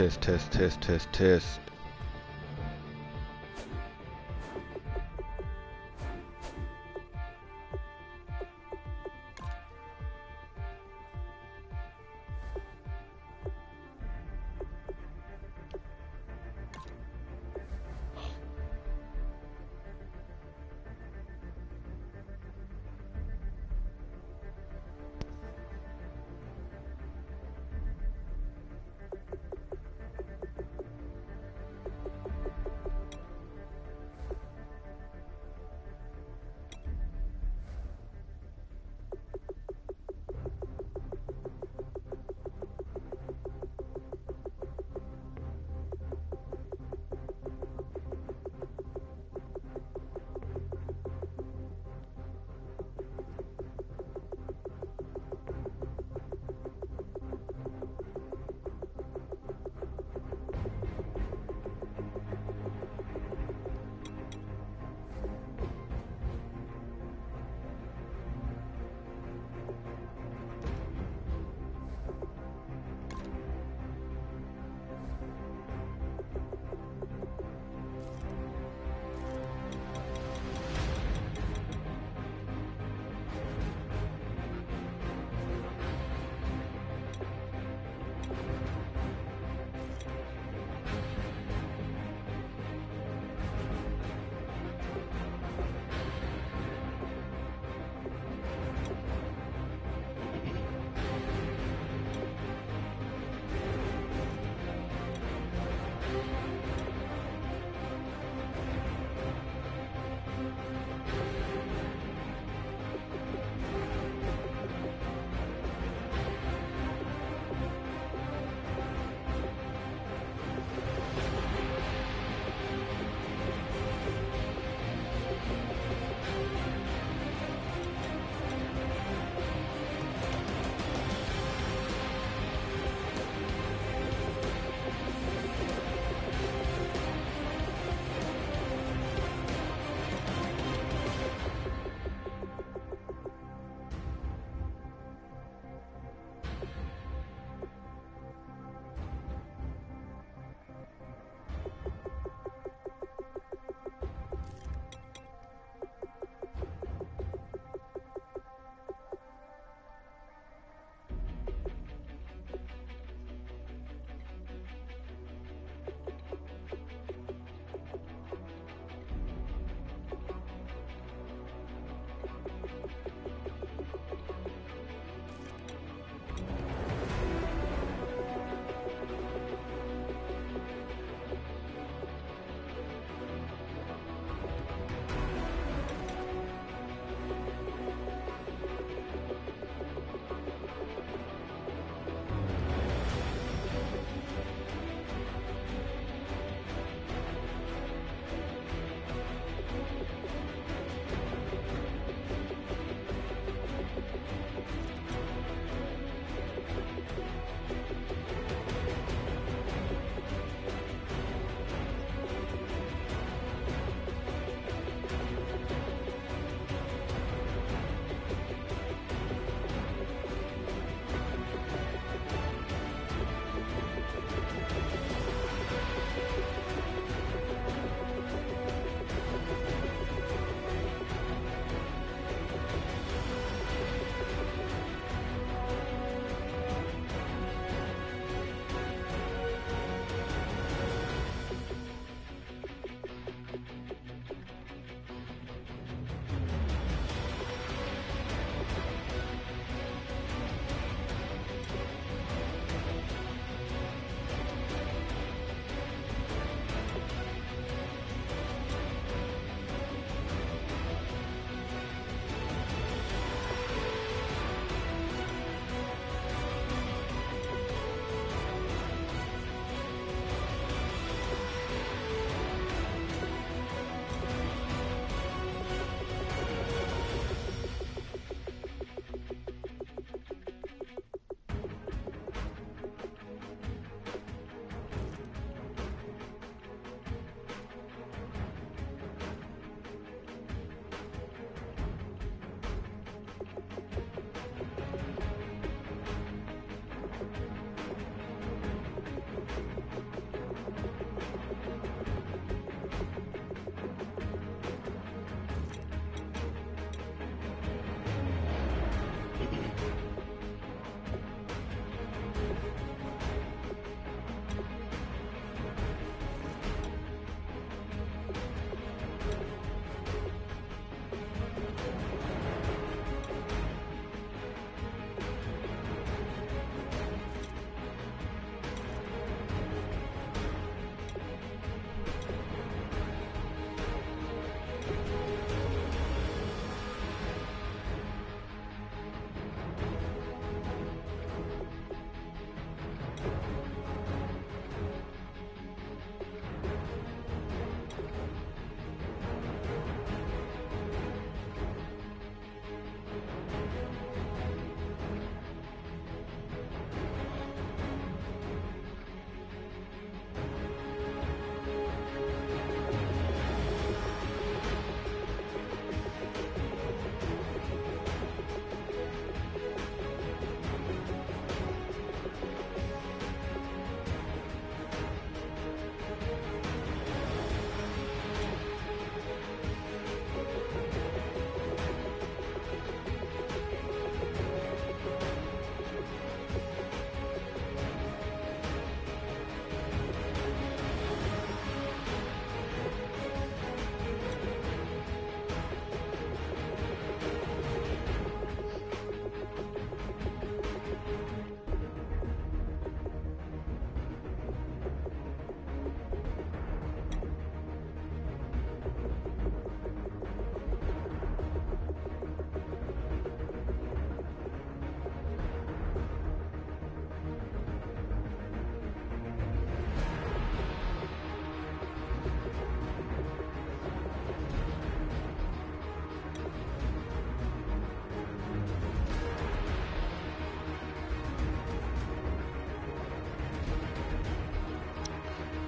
Test, test, test, test, test.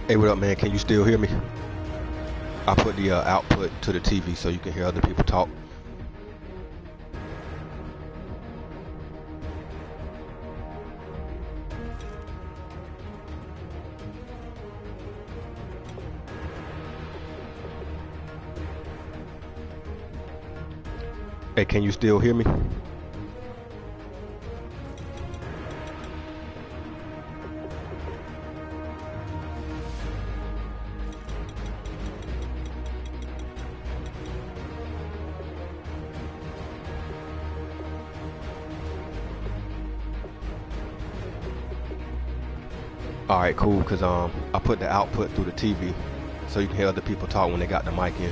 Hey, what up, man? Can you still hear me? I put the output to the TV so you can hear other people talk. Hey, can you still hear me? All right, cool. Cause I put the output through the TV so you can hear other people talk when they got the mic in.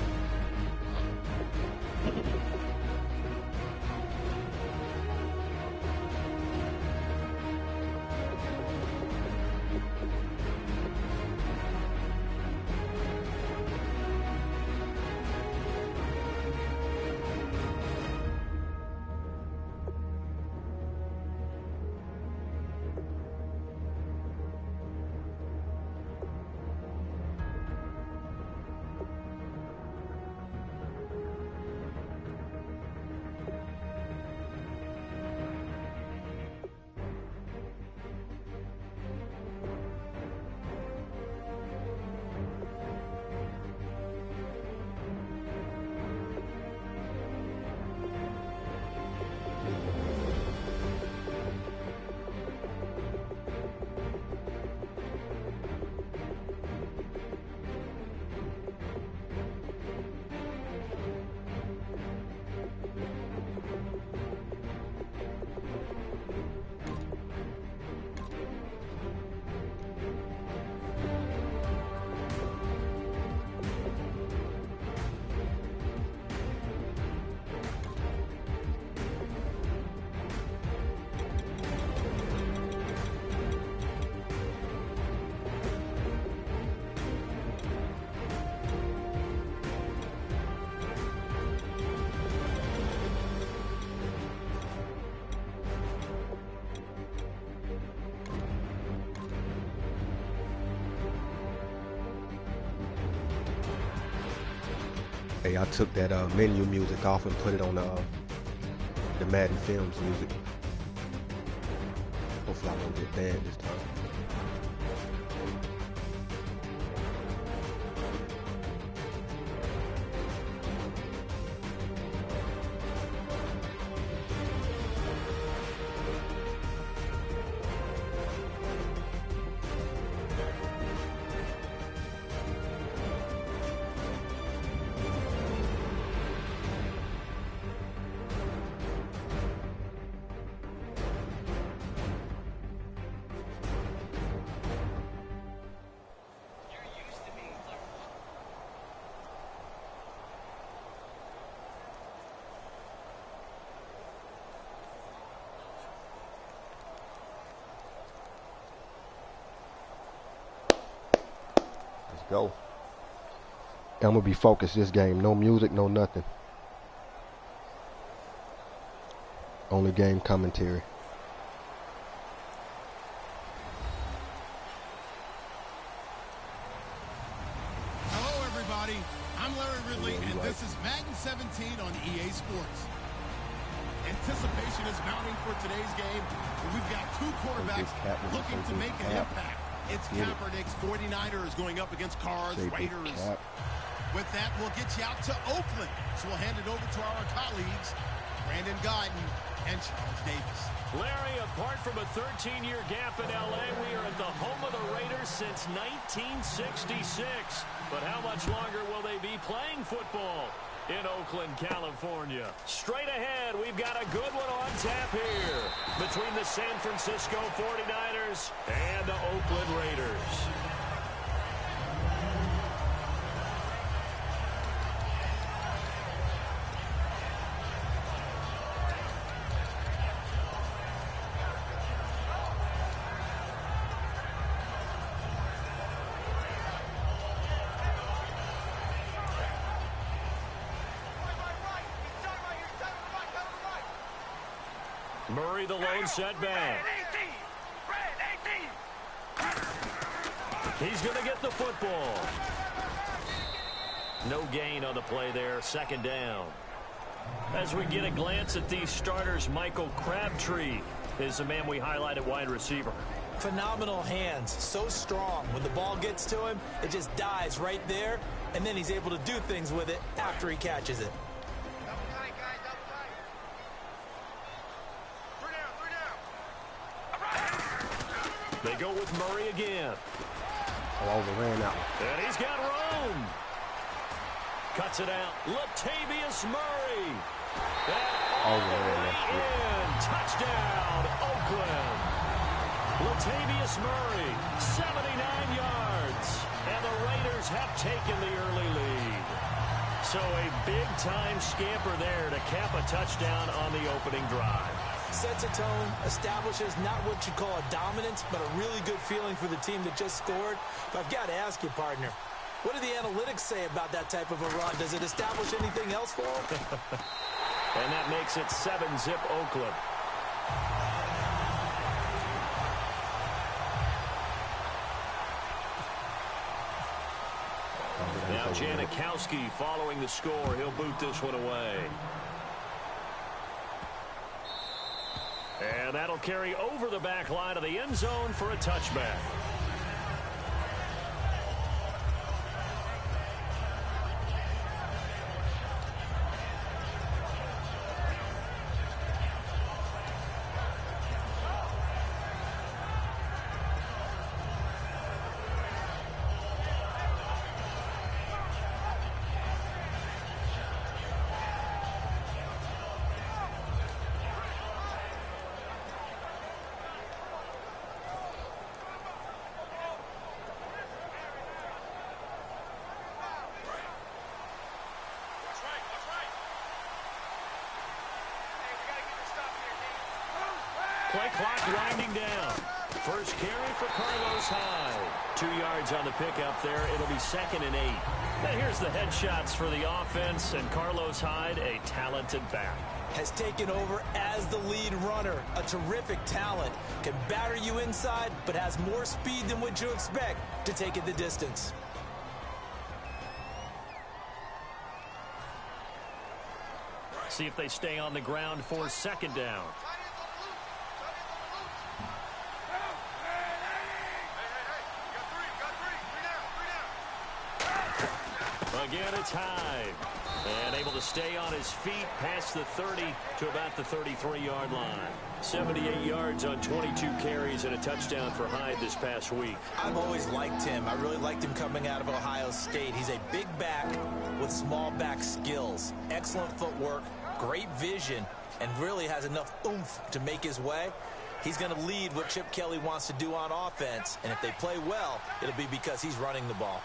Hey, I took that menu music off and put it on the Madden Films music. Hopefully I won't get banned this time. Go. I'm gonna be focused this game. No music, no nothing. Only game commentary. Hello everybody, I'm Larry Ridley and this is Madden 17 on EA Sports. Anticipation is mounting for today's game. We've got two quarterbacks looking to make an impact. It's Kaepernick's 49ers going up against Carr's Raiders. With that, we'll get you out to Oakland. So we'll hand it over to our colleagues, Brandon Guyton and Charles Davis. Larry, apart from a 13-year gap in L.A., we are at the home of the Raiders since 1966. But how much longer will they be playing football in Oakland, California? Straight ahead, we've got a good one on tap here between the San Francisco 49ers and the Oakland Raiders. Murray, the lone setback. He's going to get the football. No gain on the play there, second down. As we get a glance at these starters, Michael Crabtree is the man we highlight at wide receiver. Phenomenal hands, so strong. When the ball gets to him, it just dies right there, and then he's able to do things with it after he catches it. They go with Murray again. Oh, they ran out. And he's got room. Cuts it out. Latavius Murray. And in. Touchdown, Oakland. Latavius Murray, 79 yards. And the Raiders have taken the early lead. So a big-time scamper there to cap a touchdown on the opening drive. Sets a tone, establishes not what you'd call a dominance, but a really good feeling for the team that just scored. But I've got to ask you, partner, what do the analytics say about that type of a run? Does it establish anything else for them? And that makes it 7-zip Oakland. Now Janikowski following the score. He'll boot this one away. And that'll carry over the back line of the end zone for a touchback. Play clock winding down. First carry for Carlos Hyde. 2 yards on the pickup there. It'll be 2nd and 8. Now here's the headshots for the offense, and Carlos Hyde, a talented back. Has taken over as the lead runner. A terrific talent. Can batter you inside, but has more speed than what you expect to take it the distance. See if they stay on the ground for 2nd down. Again, it's Hyde. And able to stay on his feet past the 30 to about the 33-yard line. 78 yards on 22 carries and a touchdown for Hyde this past week. I've always liked him. I really liked him coming out of Ohio State. He's a big back with small back skills. Excellent footwork, great vision, and really has enough oomph to make his way. He's going to lead what Chip Kelly wants to do on offense, and if they play well, it'll be because he's running the ball.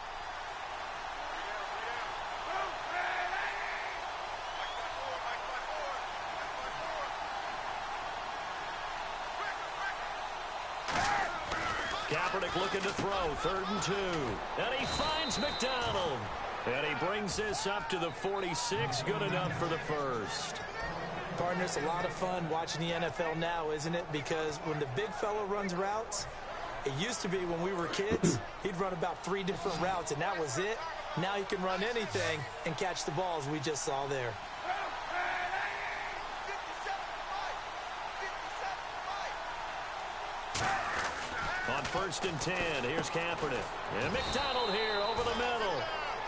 Kaepernick looking to throw, 3rd and 2. And he finds McDonald. And he brings this up to the 46, good enough for the first. Partner, it's a lot of fun watching the NFL now, isn't it? Because when the big fella runs routes, it used to be when we were kids, he'd run about 3 different routes, and that was it. Now he can run anything and catch the balls we just saw there. On 1st and 10, here's Kaepernick. And McDonald here over the middle.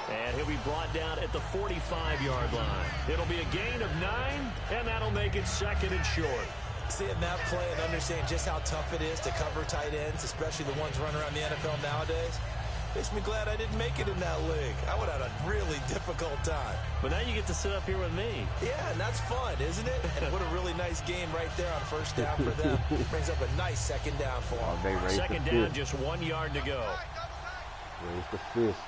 And he'll be brought down at the 45-yard line. It'll be a gain of 9, and that'll make it 2nd and short. Seeing that play and understanding just how tough it is to cover tight ends, especially the ones running around the NFL nowadays, makes me glad I didn't make it in that league. I would have had a really difficult time. But now you get to sit up here with me. Yeah, and that's fun, isn't it? And what a really nice game right there on 1st down for them. Brings up a nice 2nd down for them. 2nd down, just 1 yard to go. Raise the fist.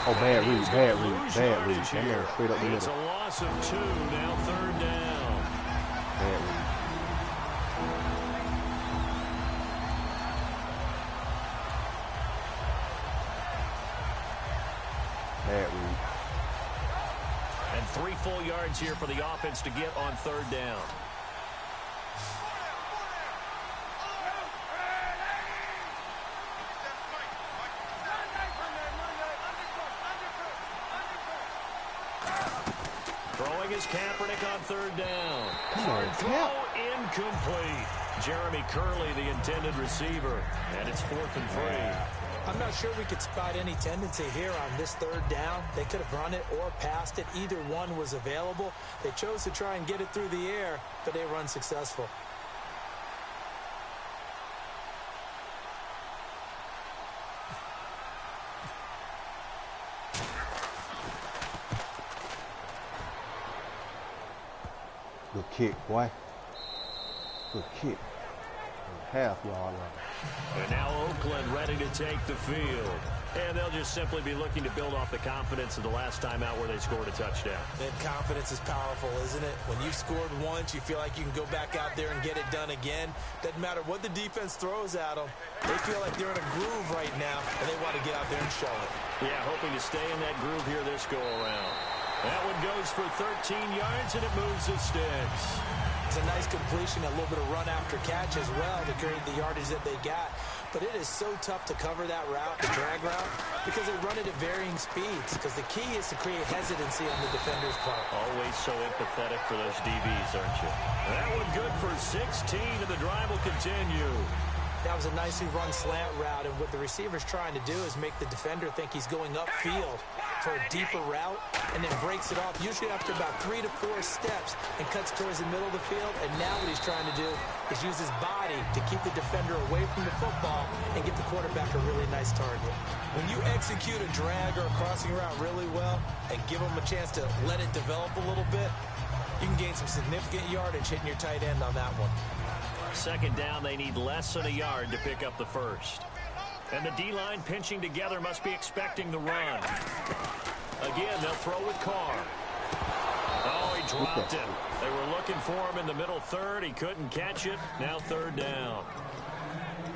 Oh, bad read. That man straight up the middle. It's a loss of 2, now 3rd down. Bad read. 3 full yards here for the offense to get on 3rd down. Throwing is Kaepernick on 3rd down. Hard throw, incomplete. Jeremy Curley, the intended receiver, and it's 4th and 3. I'm not sure we could spot any tendency here on this 3rd down. They could have run it or passed it. Either one was available. They chose to try and get it through the air, but they were unsuccessful. Good kick, boy. Good kick. Half-yard line. And now Oakland ready to take the field. And they'll just simply be looking to build off the confidence of the last time out where they scored a touchdown. And confidence is powerful, isn't it? When you've scored once, you feel like you can go back out there and get it done again. Doesn't matter what the defense throws at them. They feel like they're in a groove right now, and they want to get out there and show it. Yeah, hoping to stay in that groove here this go-around. That one goes for 13 yards, and it moves the sticks. It's a nice completion, a little bit of run after catch as well to create the yardage that they got. But it is so tough to cover that route, the drag route, because they run it at varying speeds. Because the key is to create hesitancy on the defender's part. Always so empathetic for those DBs, aren't you? That one good for 16, and the drive will continue. That was a nicely run slant route, and what the receiver's trying to do is make the defender think he's going upfield for a deeper route, and then breaks it off, usually after about 3 to 4 steps, and cuts towards the middle of the field. And now what he's trying to do is use his body to keep the defender away from the football and get the quarterback a really nice target. When you execute a drag or a crossing route really well and give him a chance to let it develop a little bit, you can gain some significant yardage hitting your tight end on that one. 2nd down, they need less than a yard to pick up the first. And the D-line pinching together must be expecting the run. Again, they'll throw with Carr. Oh, he dropped it. They were looking for him in the middle 3rd. He couldn't catch it. Now 3rd down.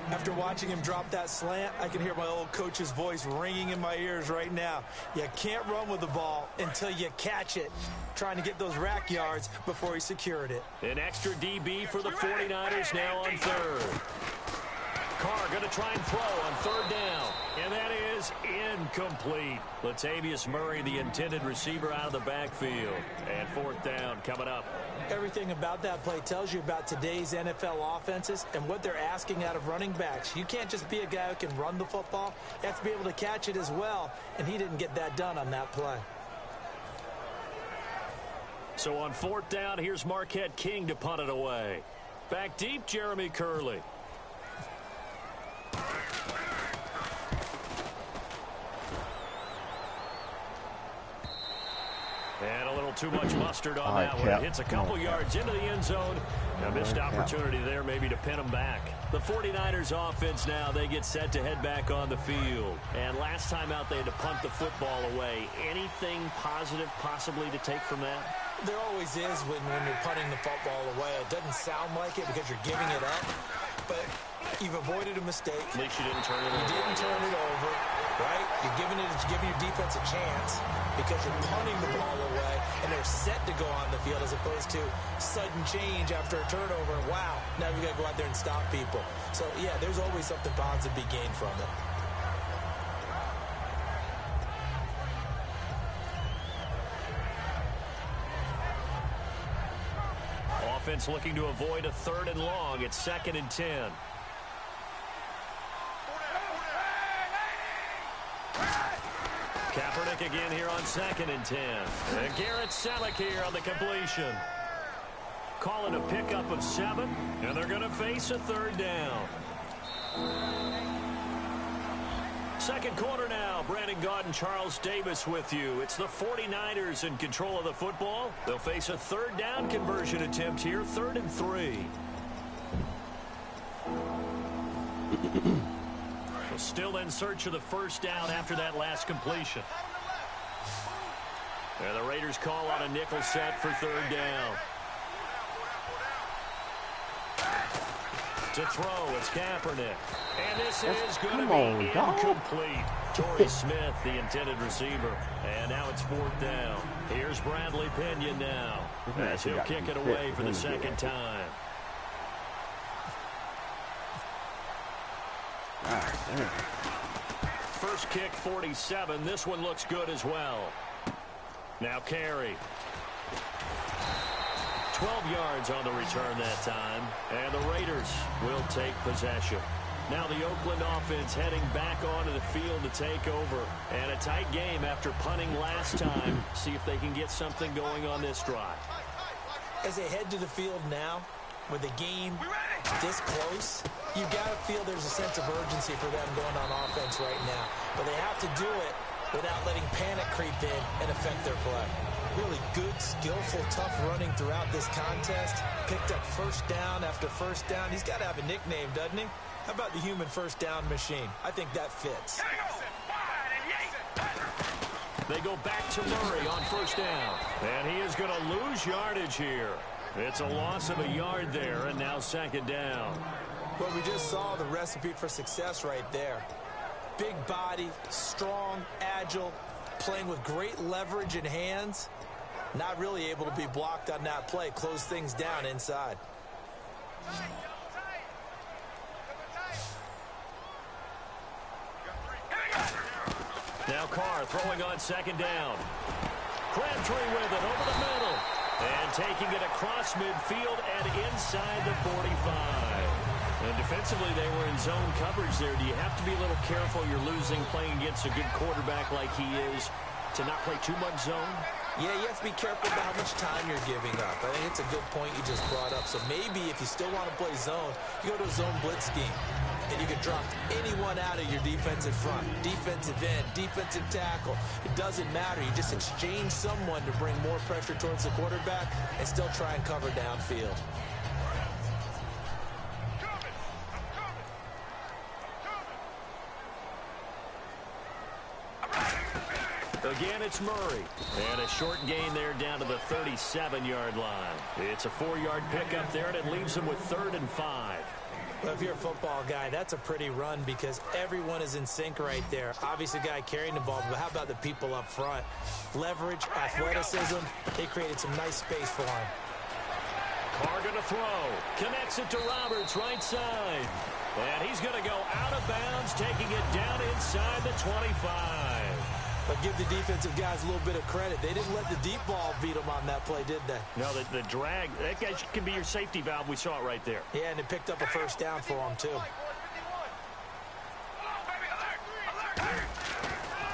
After watching him drop that slant, I can hear my old coach's voice ringing in my ears right now. You can't run with the ball until you catch it. Trying to get those rack yards before he secured it. An extra DB for the 49ers now on 3rd. Carr going to try and throw on 3rd down. And that is incomplete. Latavius Murray, the intended receiver, out of the backfield. And 4th down coming up. Everything about that play tells you about today's NFL offenses and what they're asking out of running backs. You can't just be a guy who can run the football. You have to be able to catch it as well. And he didn't get that done on that play. So on 4th down, here's Marquette King to punt it away. Back deep, Jeremy Curley. And a little too much mustard on that one. It hits a couple yards into the end zone. A missed opportunity there maybe to pin them back. The 49ers offense now, they get set to head back on the field. And last time out, they had to punt the football away. Anything positive possibly to take from that? There always is when you're punting the football away. It doesn't sound like it because you're giving it up, but you've avoided a mistake. At least you didn't turn it over. You didn't turn it over, right? You're giving your defense a chance because you're punting the ball away, and they're set to go on the field as opposed to sudden change after a turnover. Wow, now we got to go out there and stop people. So, yeah, there's always something positive to be gained from it. Offense looking to avoid a 3rd and long. It's 2nd and 10. Kaepernick again here on 2nd and 10. And Garrett Selleck here on the completion. Calling a pickup of 7, and they're going to face a 3rd down. 2nd quarter now. Brandon Gaud and Charles Davis with you. It's the 49ers in control of the football. They'll face a 3rd down conversion attempt here, 3rd and 3. Still in search of the 1st down after that last completion. And the Raiders call on a nickel set for 3rd down. To throw, it's Kaepernick. And this is going to be incomplete. Torrey Smith, the intended receiver. And now it's 4th down. Here's Bradley Pinion now, as he'll kick it away for the second time. First kick, 47. This one looks good as well. Now carry. 12 yards on the return that time. And the Raiders will take possession. Now the Oakland offense heading back onto the field to take over. And a tight game after punting last time. See if they can get something going on this drive. As they head to the field now, with the game this close, you got to feel there's a sense of urgency for them going on offense right now. But they have to do it without letting panic creep in and affect their play. Really good, skillful, tough running throughout this contest. Picked up first down after first down. He's got to have a nickname, doesn't he? How about the human first down machine? I think that fits. They go back to Murray on first down. And he is going to lose yardage here. It's a loss of a yard there, and now second down. Well, we just saw the recipe for success right there. Big body, strong, agile, playing with great leverage in hands. Not really able to be blocked on that play. Close things down inside. Now Carr throwing on second down. Crabtree with it over the middle. And taking it across midfield and inside the 45. And defensively, they were in zone coverage there. Do you have to be a little careful? You're losing playing against a good quarterback like he is to not play too much zone? Yeah, you have to be careful about how much time you're giving up. I think it's a good point you just brought up. So maybe if you still want to play zone, you go to a zone blitz scheme. And you can drop anyone out of your defensive front. Defensive end, defensive tackle. It doesn't matter. You just exchange someone to bring more pressure towards the quarterback and still try and cover downfield. Again, it's Murray. And a short gain there down to the 37-yard line. It's a 4-yard pickup there, and it leaves them with 3rd and 5. Well, if you're a football guy, that's a pretty run because everyone is in sync right there. Obviously, the guy carrying the ball, but how about the people up front? Leverage, athleticism, they created some nice space for him. Carr going to throw. Connects it to Roberts, right side. And he's going to go out of bounds, taking it down inside the 25. But give the defensive guys a little bit of credit. They didn't let the deep ball beat them on that play, did they? No, the drag, that guy can be your safety valve. We saw it right there. Yeah, and it picked up a first down for him, too.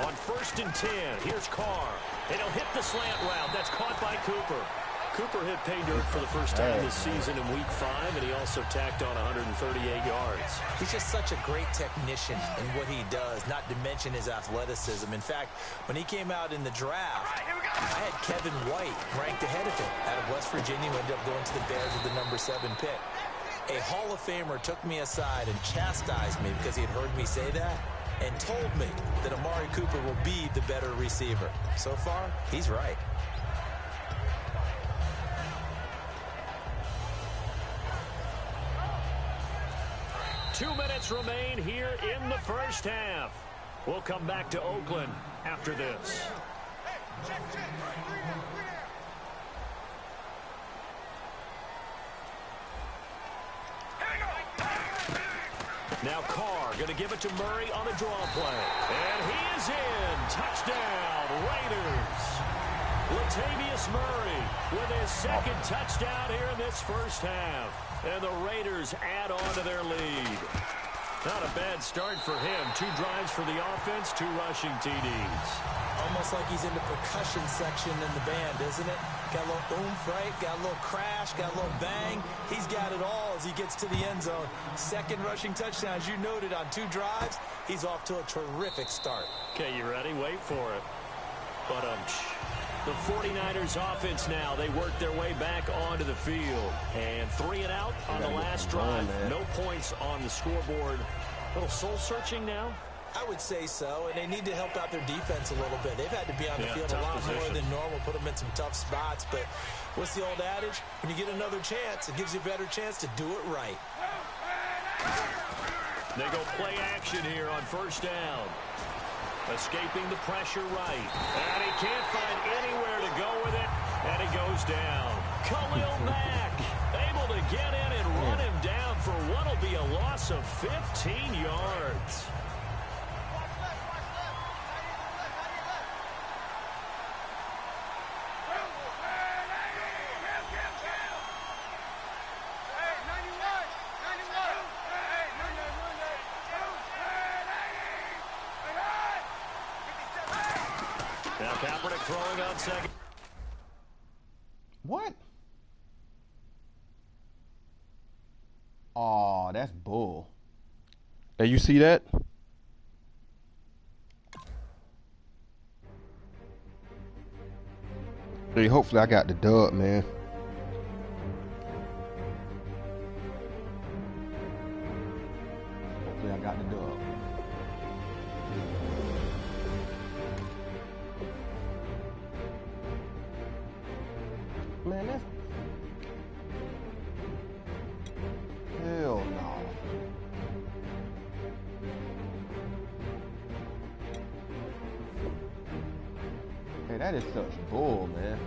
On 1st and 10, here's Carr. And he'll hit the slant route. That's caught by Cooper. Cooper hit pay dirt for the first time this season in Week 5, and he also tacked on 138 yards. He's just such a great technician in what he does, not to mention his athleticism. In fact, when he came out in the draft, I had Kevin White ranked ahead of him out of West Virginia, who ended up going to the Bears with the number 7 pick. A Hall of Famer took me aside and chastised me because he had heard me say that and told me that Amari Cooper will be the better receiver. So far, he's right. Two minutes remain here in the first half. We'll come back to Oakland after this. Now Carr going to give it to Murray on a draw play. And he is in. Touchdown, Raiders. Latavius Murray with his second touchdown here in this first half. And the Raiders add on to their lead. Not a bad start for him. 2 drives for the offense, 2 rushing TDs. Almost like he's in the percussion section in the band, isn't it? Got a little oomph, right? Got a little crash, got a little bang. He's got it all as he gets to the end zone. Second rushing touchdown, as you noted, on 2 drives. He's off to a terrific start. Okay, you ready? Wait for it. But the 49ers offense now, they work their way back onto the field. And 3 and out on the last drive. No points on the scoreboard. A little soul-searching now? I would say so, and they need to help out their defense a little bit. They've had to be on the field a lot more than normal, put them in some tough spots. But what's the old adage? When you get another chance, it gives you a better chance to do it right. They go play action here on first down. Escaping the pressure right. And he can't find anywhere to go with it. And he goes down. Khalil Mack able to get in and run him down for what will be a loss of 15 yards. Now Kaepernick throwing on second. What? Oh, that's bull. Hey, you see that? Hey, hopefully I got the dub, man. Hopefully I got the dub. Man, that's... Hell no. Hey, that is such bull, man.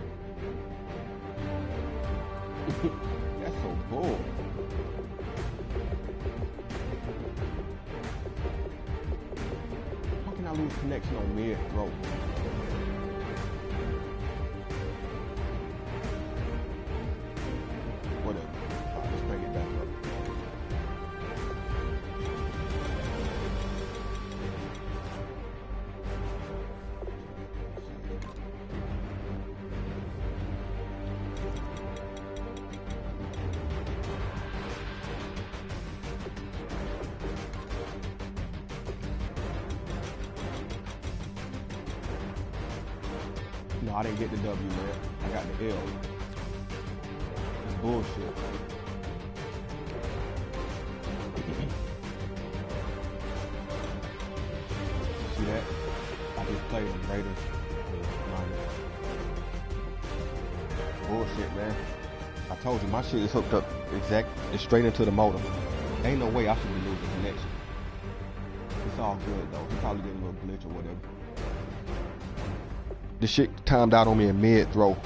That's so bull. How can I lose connection on mid-throw? Whatever. All right, let's bring it back up. No, I didn't get the W, man. I got the L. It's bullshit. See that? I just played them Raiders. Bullshit, man. I told you, my shit is hooked up it's straight into the motor. Ain't no way I should be losing connection. It's all good, though. He probably getting a little glitch or whatever. This shit timed out on me in mid-throw.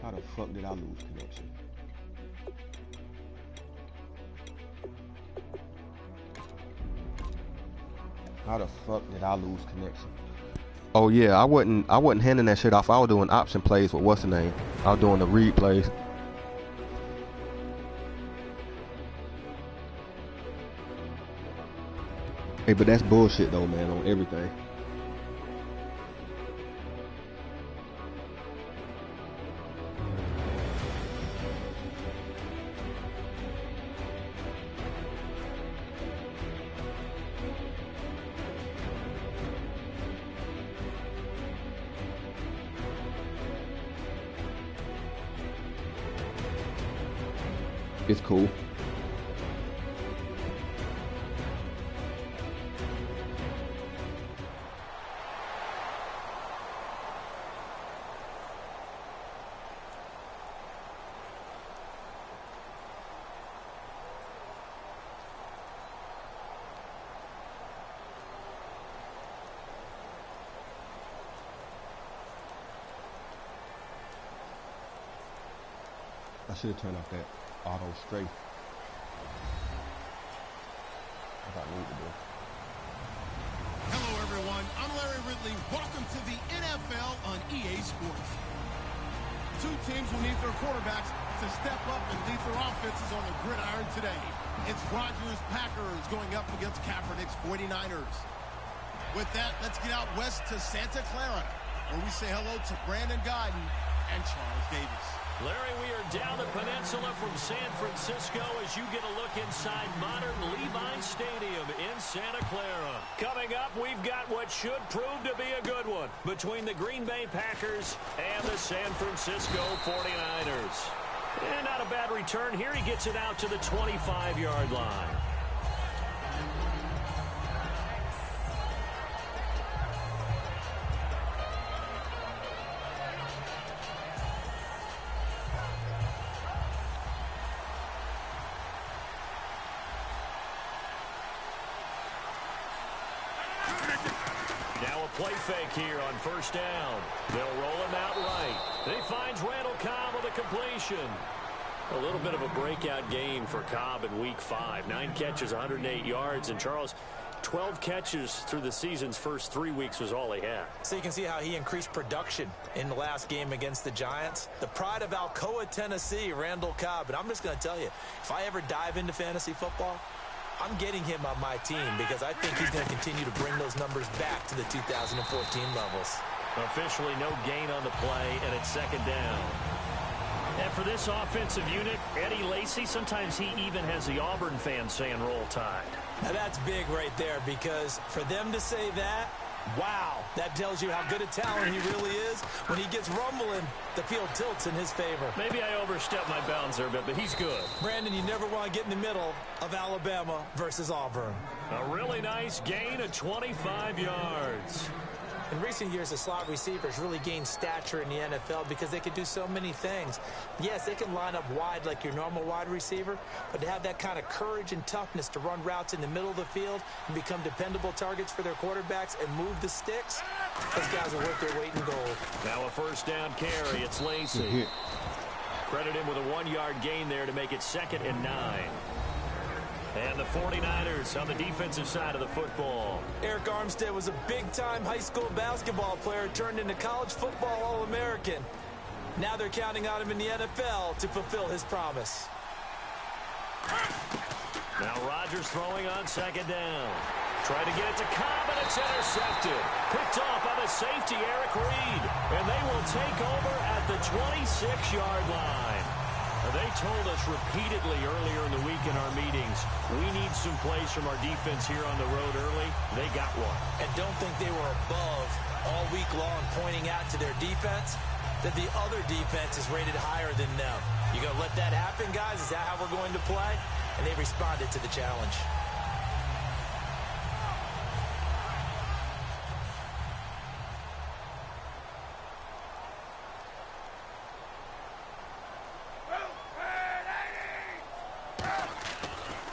How the fuck did I lose connection? How the fuck did I lose connection? Oh yeah, I wasn't handing that shit off. I was doing option plays with what's the name? I was doing the read plays. Hey, but that's bullshit though, man, on everything. It's cool. I should have turned off that auto strafe. I need to do. Hello, everyone. I'm Larry Ridley. Welcome to the NFL on EA Sports. Two teams will need their quarterbacks to step up and lead their offenses on the gridiron today. It's Rodgers' Packers going up against Kaepernick's 49ers. With that, let's get out west to Santa Clara, where we say hello to Brandon Guyton and Charles Davis. Larry, we are down the peninsula from San Francisco as you get a look inside modern Levi Stadium in Santa Clara. Coming up, we've got what should prove to be a good one between the Green Bay Packers and the San Francisco 49ers. And not a bad return here. He gets it out to the 25-yard line. play fake here on first down. They'll roll him out right. He finds Randall Cobb with a completion. A little bit of a breakout game for Cobb in week 5. 9 catches, 108 yards. And Charles, 12 catches through the season's first 3 weeks was all he had. So you can see how he increased production in the last game against the Giants. The pride of Alcoa, Tennessee, Randall Cobb. And I'm just going to tell you, if I ever dive into fantasy football, I'm getting him on my team because I think he's going to continue to bring those numbers back to the 2014 levels. Officially no gain on the play, and it's second down. And for this offensive unit, Eddie Lacy, sometimes he even has the Auburn fans saying roll tide. Now that's big right there, because for them to say that, wow, that tells you how good a talent he really is. When he gets rumbling, the field tilts in his favor. Maybe I overstepped my bounds there a bit, but he's good. Brandon, you never want to get in the middle of Alabama versus Auburn. A really nice gain of 25 yards. In recent years, the slot receivers really gained stature in the NFL because they can do so many things. Yes, they can line up wide like your normal wide receiver, but to have that kind of courage and toughness to run routes in the middle of the field and become dependable targets for their quarterbacks and move the sticks, those guys are worth their weight in gold. Now a first down carry. It's Lacy. Credit him with a 1-yard gain there to make it 2nd and 9. And the 49ers on the defensive side of the football. Eric Armstead was a big-time high school basketball player turned into college football All-American. Now they're counting on him in the NFL to fulfill his promise. Now Rodgers throwing on second down. Try to get it to Cobb, and it's intercepted. Picked off by the safety, Eric Reed. And they will take over at the 26-yard line. They told us repeatedly earlier in the week in our meetings, we need some plays from our defense here on the road early. They got one. And don't think they were above all week long pointing out to their defense that the other defense is rated higher than them. You going to let that happen, guys? Is that how we're going to play? And they responded to the challenge.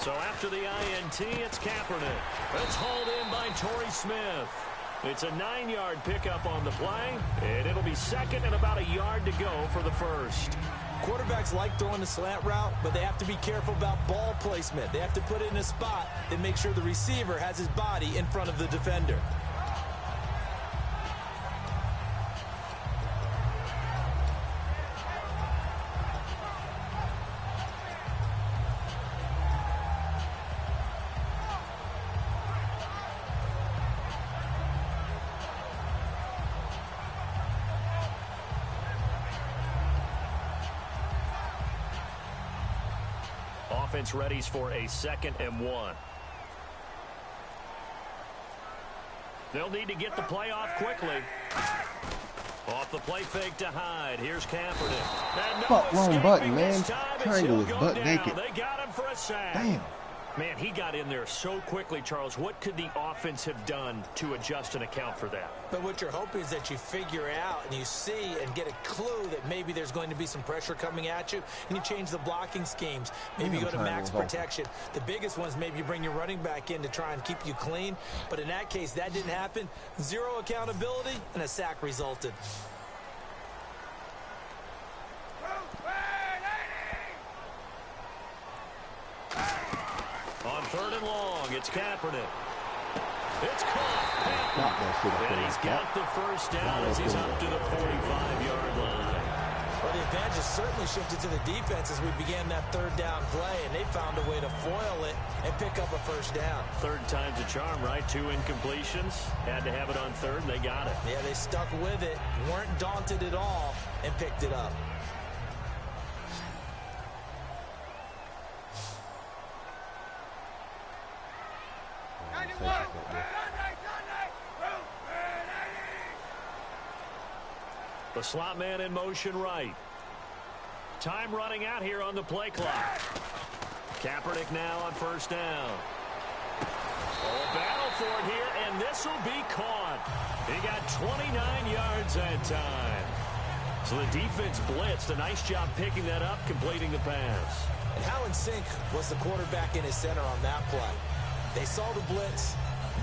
So after the INT, it's Kaepernick. It's hauled in by Torrey Smith. It's a 9-yard pickup on the play, and it'll be 2nd and about a yard to go for the first. Quarterbacks like throwing the slant route, but they have to be careful about ball placement. They have to put it in a spot that makes sure the receiver has his body in front of the defender. Offense readies for a 2nd and 1. They'll need to get the play off quickly. Off the play fake to Hyde. Here's Kaepernick. Fuck, wrong button, man. Triangle is butt naked. They got him for a sack. Damn. Man, he got in there so quickly, Charles. What could the offense have done to adjust and account for that? But what you're hoping is that you figure out and you see and get a clue that maybe there's going to be some pressure coming at you, and you change the blocking schemes. Maybe you go to max protection. The biggest ones, maybe you bring your running back in to try and keep you clean. But in that case, that didn't happen. 0 accountability, and a sack resulted. On 3rd and long, it's Kaepernick. It's caught. And he's got the first down as he's up to the 45-yard line. Well, the advantage certainly shifted to the defense as we began that 3rd down play, and they found a way to foil it and pick up a first down. 3rd time's a charm, right? 2 incompletions. Had to have it on 3rd, and they got it. Yeah, they stuck with it, weren't daunted at all, and picked it up. The slot man in motion right. Time running out here on the play clock. Kaepernick now on first down. Oh, battle for it here, and this will be caught. He got 29 yards that time. So the defense blitzed. A nice job picking that up, completing the pass. And how in sync was the quarterback and his center on that play? They saw the blitz,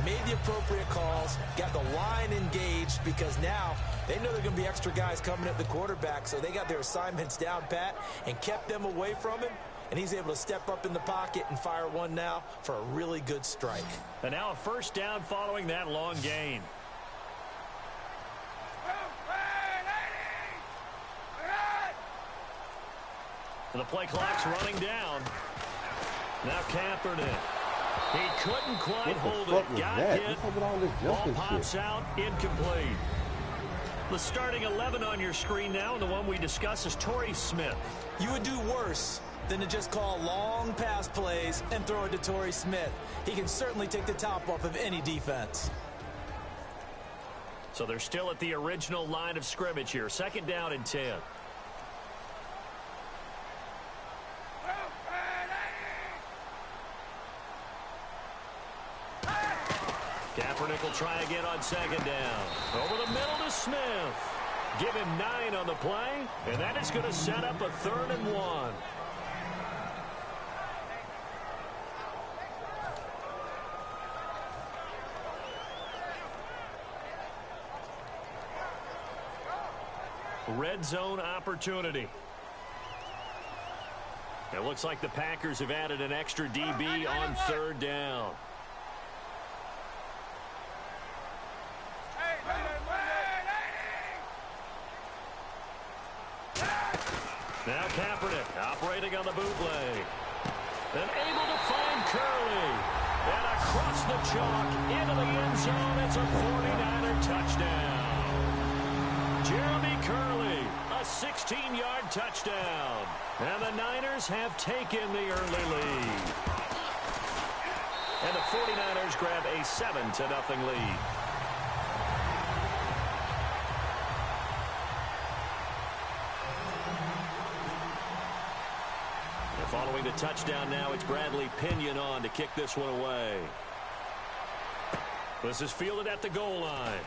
made the appropriate calls, got the line engaged, because now they know there are going to be extra guys coming at the quarterback, so they got their assignments down pat and kept them away from him, and he's able to step up in the pocket and fire one now for a really good strike. And now a first down following that long gain. The play clock's running down. Now Kaepernick. He couldn't quite hold it. Got hit. Ball pops out. Incomplete. The starting 11 on your screen now, and the one we discuss is Torrey Smith. You would do worse than to just call long pass plays and throw it to Torrey Smith. He can certainly take the top off of any defense. So they're still at the original line of scrimmage here. Second down and 10. Kaepernick will try again on second down. Over the middle to Smith. Give him 9 on the play, and that is going to set up a 3rd and 1. Red zone opportunity. It looks like the Packers have added an extra DB on 3rd down. Now Kaepernick operating on the bootleg. And able to find Curley. And across the chalk into the end zone. It's a 49er touchdown. Jeremy Curley, a 16-yard touchdown. And the Niners have taken the early lead. And the 49ers grab a 7-0 lead. Following the touchdown now, it's Bradley Pinion on to kick this one away. This is fielded at the goal line.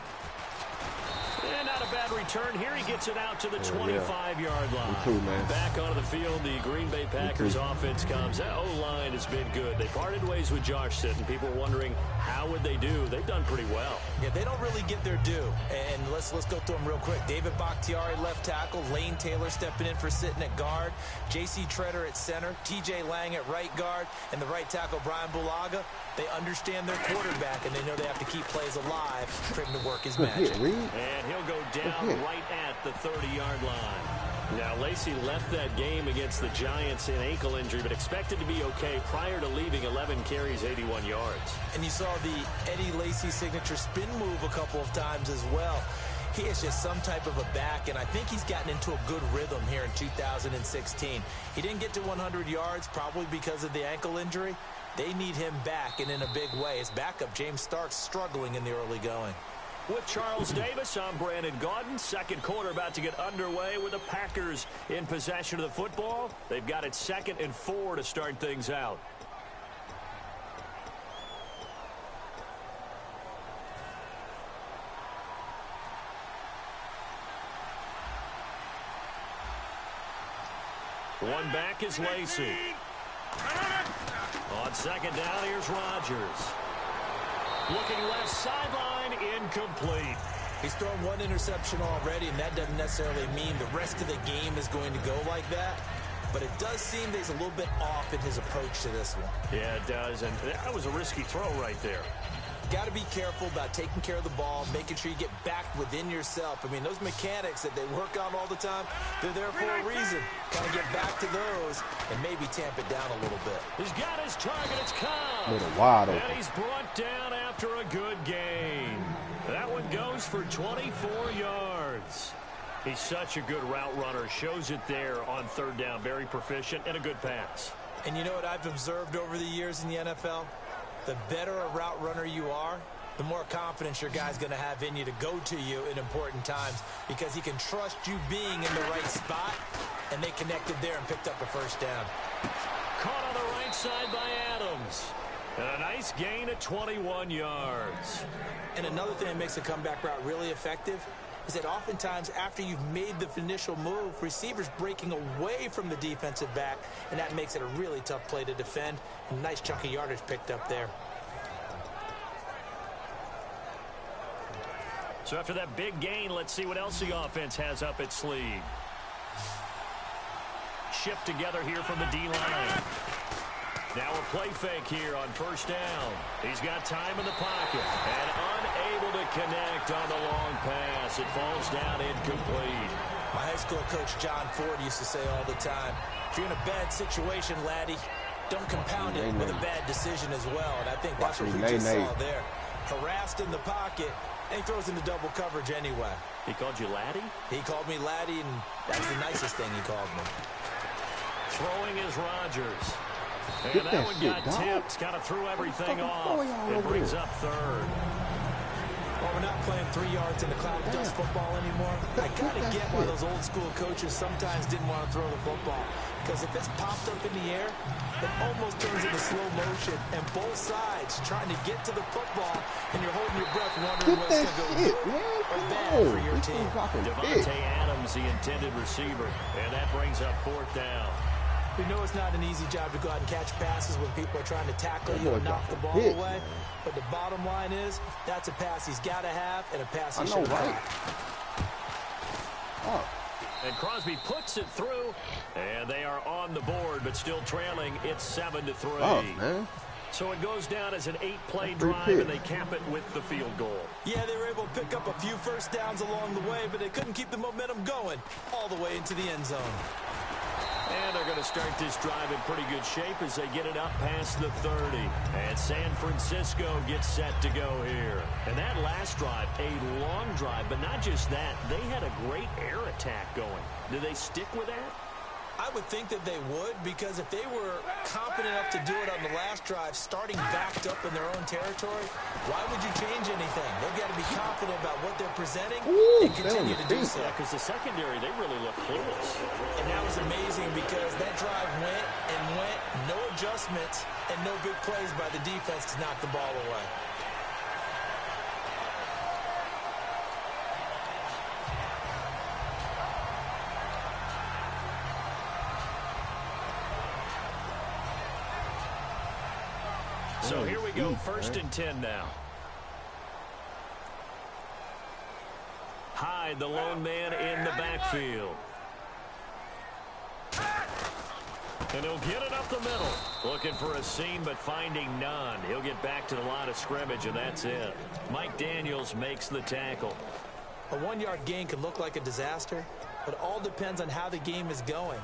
And not a bad return. Here he gets it out to the 25-yard line. Too, man. Back onto the field, the Green Bay Packers offense comes. That O-line has been good. They parted ways with Josh Sitton. People were wondering, how would they do? They've done pretty well. Yeah, they don't really get their due. And let's go through them real quick. David Bakhtiari, left tackle. Lane Taylor stepping in for Sitton at guard. J.C. Treader at center. T.J. Lang at right guard. And the right tackle, Brian Bulaga. They understand their quarterback, and they know they have to keep plays alive for him to work his magic. And he'll go down right at the 30-yard line. Now, Lacy left that game against the Giants in ankle injury, but expected to be okay prior to leaving. 11 carries, 81 yards. And you saw the Eddie Lacy signature spin move a couple of times as well. He is just some type of a back, and I think he's gotten into a good rhythm here in 2016. He didn't get to 100 yards, probably because of the ankle injury. They need him back, and in a big way. His backup, James Starks, struggling in the early going. With Charles Davis, I'm Brandon Gaudin. Second quarter about to get underway with the Packers in possession of the football. They've got it 2nd and 4 to start things out. One back is Lacy. On second down, here's Rodgers. Looking left sideline, incomplete. He's thrown one interception already, and that doesn't necessarily mean the rest of the game is going to go like that. But it does seem that he's a little bit off in his approach to this one. Yeah, it does, and that was a risky throw right there. Got to be careful about taking care of the ball, making sure you get back within yourself. I mean, those mechanics that they work on all the time, they're there for a reason. Kind of get back to those and maybe tamp it down a little bit. He's got his target. It's Cobb. Wide open. And he's brought down after a good gain. That one goes for 24 yards. He's such a good route runner. Shows it there on 3rd down. Very proficient and a good pass. And you know what I've observed over the years in the NFL? The better a route runner you are, the more confidence your guy's going to have in you to go to you in important times, because he can trust you being in the right spot, and they connected there and picked up a first down. Caught on the right side by Adams. And a nice gain of 21 yards. And another thing that makes a comeback route really effective is that oftentimes after you've made the initial move, receivers breaking away from the defensive back, and that makes it a really tough play to defend. A nice chunk of yardage picked up there. So after that big gain, let's see what else the offense has up its sleeve. Shift together here from the D-line. Now a play fake here on first down. He's got time in the pocket and unable to connect on the long pass. It falls down incomplete. My high school coach John Ford used to say all the time, if you're in a bad situation, laddie, don't compound it with a bad decision as well. And I think that's what we just saw there. Harassed in the pocket, and he throws into double coverage anyway. He called you laddie? He called me laddie, and that's the nicest thing he called me. Throwing is Rodgers. And that one got tipped, kind of threw everything off. It brings up third. Well, we're not playing 3 yards in the cloud of dust football anymore. I got to get why those old school coaches sometimes didn't want to throw the football. Because if it's popped up in the air, it almost turns into slow motion. And both sides trying to get to the football, and you're holding your breath wondering what's going to go good or bad for your team. Devontae Adams, the intended receiver. And that brings up fourth down. We know it's not an easy job to go out and catch passes when people are trying to tackle you and knock the ball away. But the bottom line is, that's a pass he's got to have and a pass he should have. And Crosby puts it through, and they are on the board, but still trailing. It's 7-3. So it goes down as an 8-play drive, and they cap it with the field goal. Yeah, they were able to pick up a few first downs along the way, but they couldn't keep the momentum going all the way into the end zone. And they're going to start this drive in pretty good shape as they get it up past the 30. And San Francisco gets set to go here. And that last drive, a long drive, but not just that. They had a great air attack going. Do they stick with that? I would think that they would, because if they were confident enough to do it on the last drive, starting backed up in their own territory, why would you change anything? They've got to be confident about what they're presenting and continue to do so. Yeah, because the secondary, they really look clueless. And that was amazing because that drive went and went, no adjustments, and no big plays by the defense to knock the ball away. So here we go, 1st and 10 now. Hyde, the lone man in the backfield. And he'll get it up the middle. Looking for a seam, but finding none. He'll get back to the line of scrimmage, and that's it. Mike Daniels makes the tackle. A 1-yard gain could look like a disaster, but it all depends on how the game is going.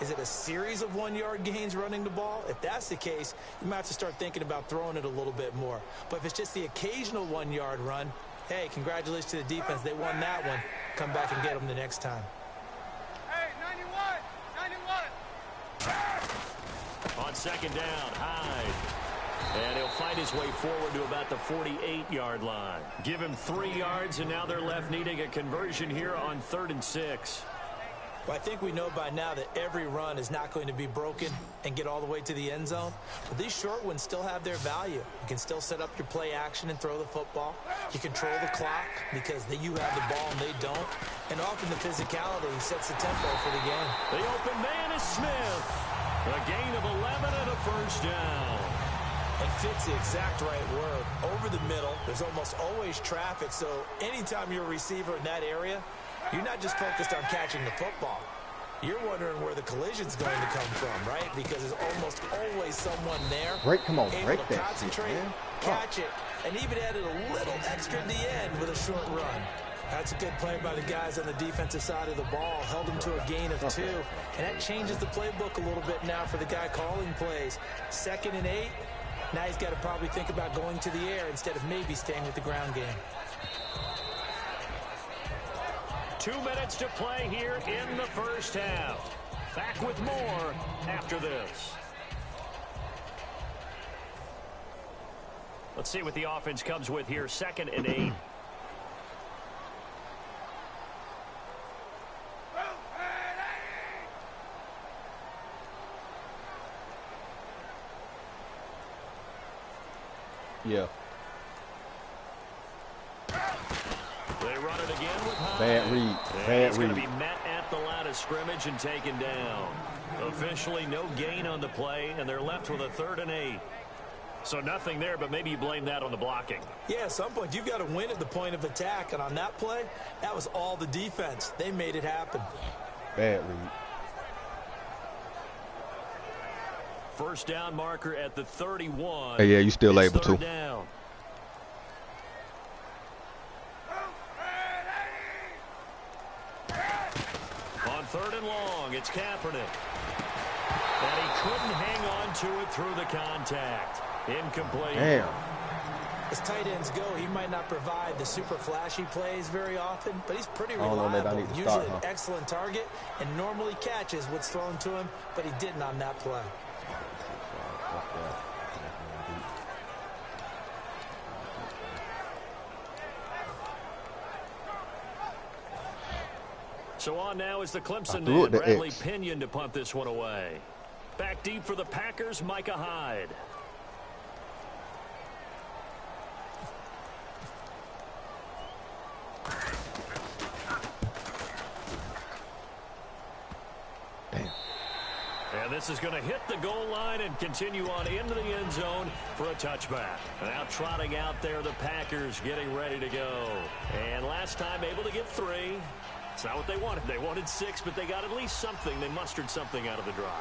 Is it a series of 1-yard gains running the ball? If that's the case, you might have to start thinking about throwing it a little bit more. But if it's just the occasional 1-yard run, hey, congratulations to the defense. They won that one. Come back and get them the next time. Hey, 91! On 2nd down, Hyde. And he'll fight his way forward to about the 48-yard line. Give him 3 yards, and now they're left needing a conversion here on 3rd and 6. Well, I think we know by now that every run is not going to be broken and get all the way to the end zone. But these short ones still have their value. You can still set up your play action and throw the football. You control the clock because you have the ball and they don't. And often the physicality sets the tempo for the game. The open man is Smith. A gain of 11 and a 1st down. And fits the exact right word. Over the middle, there's almost always traffic. So anytime you're a receiver in that area, you're not just focused on catching the football. You're wondering where the collision's going to come from, right? Because there's almost always someone there able to concentrate, catch it, and even added a little extra at the end with a short run. That's a good play by the guys on the defensive side of the ball. Held them to a gain of 2. And that changes the playbook a little bit now for the guy calling plays. 2nd and 8. Now he's got to probably think about going to the air instead of maybe staying with the ground game. 2 minutes to play here in the 1st half. Back with more after this. Let's see what the offense comes with here. 2nd and 8. Yeah. They run it again with Hyde. Bad read. He's going to be met at the line of scrimmage and taken down. Officially no gain on the play, and they're left with a 3rd and 8. So nothing there, but maybe you blame that on the blocking. Yeah, at some point, you've got to win at the point of attack. And on that play, that was all the defense. They made it happen. Bad read. First down marker at the 31. Hey, yeah, you still able to. Down. On 3rd and long, it's Kaepernick. And he couldn't hang on to it through the contact. Incomplete. Damn. As tight ends go, he might not provide the super flashy plays very often, but he's pretty reliable. Usually an excellent target and normally catches what's thrown to him, but he didn't on that play. So on now is the Clemson man, Bradley Pinion, to punt this one away. Back deep for the Packers, Micah Hyde. And this is going to hit the goal line and continue on into the end zone for a touchback. Now trotting out there, the Packers getting ready to go. And last time able to get 3. It's not what they wanted. They wanted 6, but they got at least something. They mustered something out of the drive.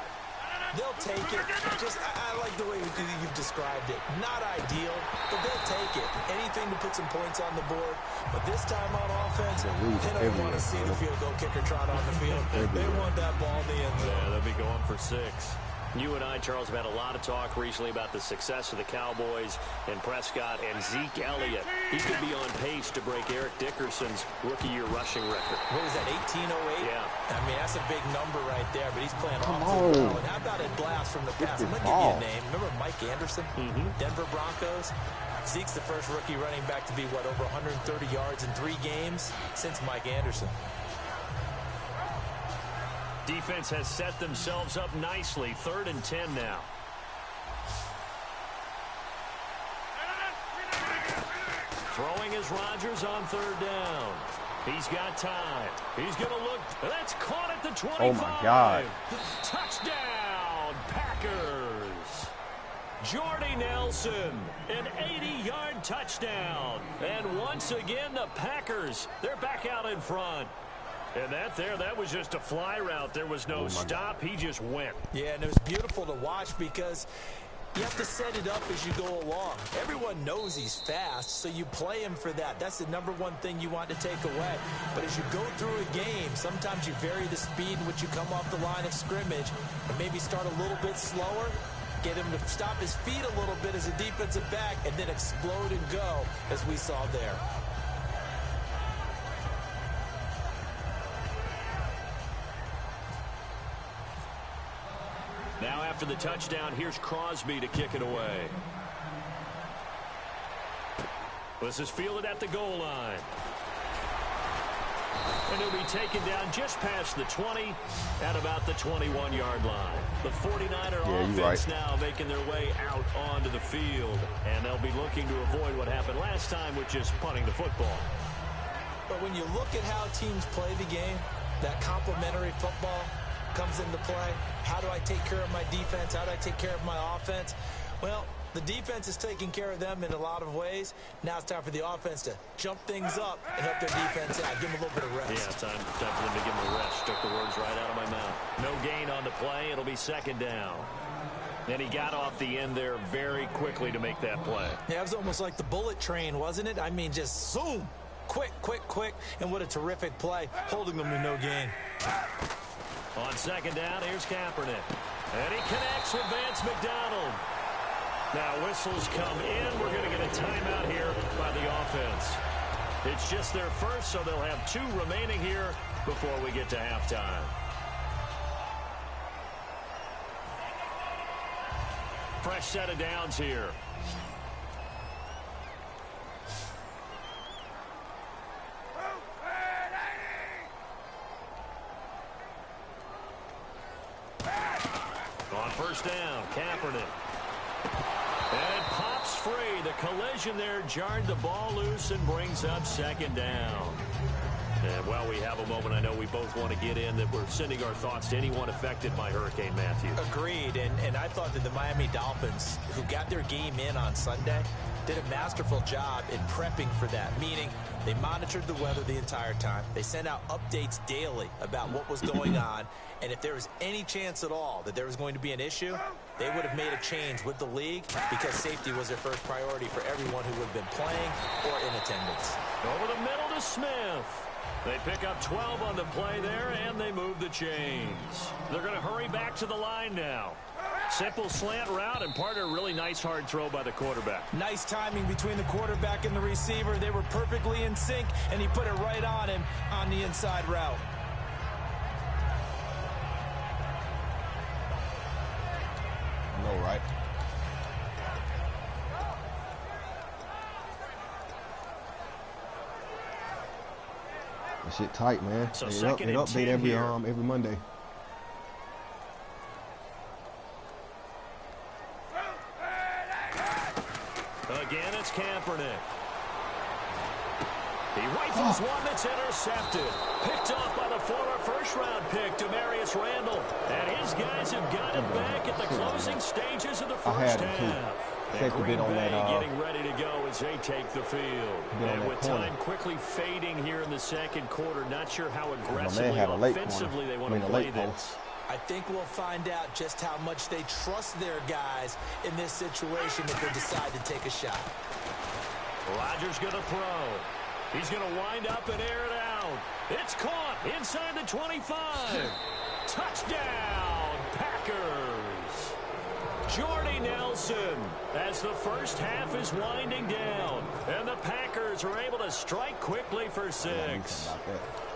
They'll take it. I like the way you've described it. Not ideal, but they'll take it. Anything to put some points on the board. But this time on offense, they don't want to see the field goal kicker trot on the field. They want that ball in the end zone. Yeah, they'll be going for 6. You and I, Charles, have had a lot of talk recently about the success of the Cowboys and Prescott and Zeke Elliott. He could be on pace to break Eric Dickerson's rookie-year rushing record. What was that, 1808? Yeah. I mean, that's a big number right there, but he's playing awfully well. And how about a blast from the pass? I'm going to give you a name. Remember Mike Anderson? Denver Broncos? Zeke's the first rookie running back to be, over 130 yards in 3 games since Mike Anderson. Defense has set themselves up nicely. 3rd and 10 now. Throwing is Rodgers on 3rd down. He's got time. He's going to look. That's caught at the 25. Oh, my God. Touchdown, Packers. Jordy Nelson, an 80-yard touchdown. And once again, the Packers, they're back out in front. And that was just a fly route. There was no stop. He just went. Yeah, and it was beautiful to watch because you have to set it up as you go along. Everyone knows he's fast, so you play him for that. That's the #1 thing you want to take away. But as you go through a game, sometimes you vary the speed in which you come off the line of scrimmage and maybe start a little bit slower, get him to stop his feet a little bit as a defensive back, and then explode and go, as we saw there. Now after the touchdown, here's Crosby to kick it away. This is fielded at the goal line. And he'll be taken down just past the 20 at about the 21-yard line. The 49er offense now making their way out onto the field. And they'll be looking to avoid what happened last time with just punting the football. But when you look at how teams play the game, that complementary football comes into play. How do I take care of my defense? How do I take care of my offense? Well, the defense is taking care of them in a lot of ways. Now it's time for the offense to jump things up and help their defense out. Give them a little bit of rest. Yeah, time for them to give them a rest. Took the words right out of my mouth. No gain on the play. It'll be 2nd down. And he got off the end there very quickly to make that play. Yeah, it was almost like the bullet train, wasn't it? I mean, just zoom. Quick, quick, quick. And what a terrific play, holding them to no gain. On 2nd down, here's Kaepernick. And he connects with Vance McDonald. Now whistles come in. We're going to get a timeout here by the offense. It's just their first, so they'll have 2 remaining here before we get to halftime. Fresh set of downs here. On 1st down, Kaepernick. And it pops free. The collision there jarred the ball loose and brings up 2nd down. And while we have a moment, I know we both want to get in that we're sending our thoughts to anyone affected by Hurricane Matthew. Agreed, and I thought that the Miami Dolphins, who got their game in on Sunday, did a masterful job in prepping for that, meaning they monitored the weather the entire time. They sent out updates daily about what was going on, and if there was any chance at all that there was going to be an issue, they would have made a change with the league because safety was their first priority for everyone who would have been playing or in attendance. Over the middle to Smith. They pick up 12 on the play there, and they move the chains. They're going to hurry back to the line now. Simple slant route, and part of a really nice hard throw by the quarterback. Nice timing between the quarterback and the receiver. They were perfectly in sync, and he put it right on him on the inside route. No, right? That shit tight, man. So They second and update 10 every here. every Monday. Again, it's Kaepernick. He rifles one that's intercepted. Picked off by the former first-round pick, Demarius Randall. And his guys have got it back at the closing stages of the first half. And Green Bay getting ready to go as they take the field. And with time quickly fading here in the second quarter, not sure how aggressively or offensively they want to play this. I think we'll find out just how much they trust their guys in this situation if they decide to take a shot. Rodgers going to throw. He's going to wind up and air it out. It's caught inside the 25. Touchdown, Packers. Jordy Nelson as the first half is winding down. And the Packers are able to strike quickly for 6.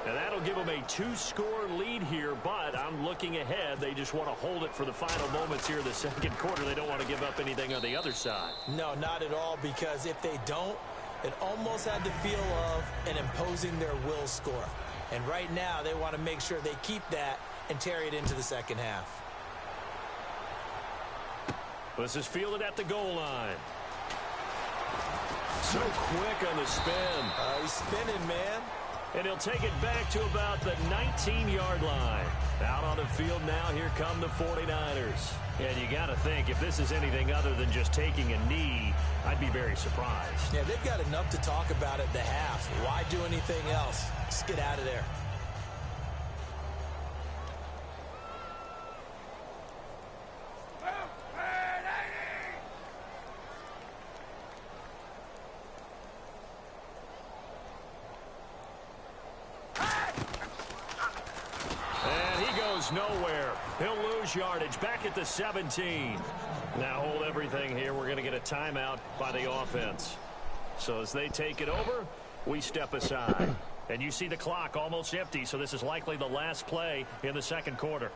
And that'll give them a 2-score lead here, but I'm looking ahead. They just want to hold it for the final moments here in the second quarter. They don't want to give up anything on the other side. No, not at all, because if they don't, it almost had the feel of an imposing their will score. And right now, they want to make sure they keep that and carry it into the second half. This is fielded at the goal line. So quick on the spin. He's spinning, man. And he'll take it back to about the 19-yard line. Out on the field now, here come the 49ers. And you got to think, if this is anything other than just taking a knee, I'd be very surprised. Yeah, they've got enough to talk about at the half. Why do anything else? Just get out of there. Nowhere. He'll lose yardage back at the 17. Now hold everything here. We're going to get a timeout by the offense. So as they take it over, we step aside. And you see the clock almost empty, so this is likely the last play in the second quarter.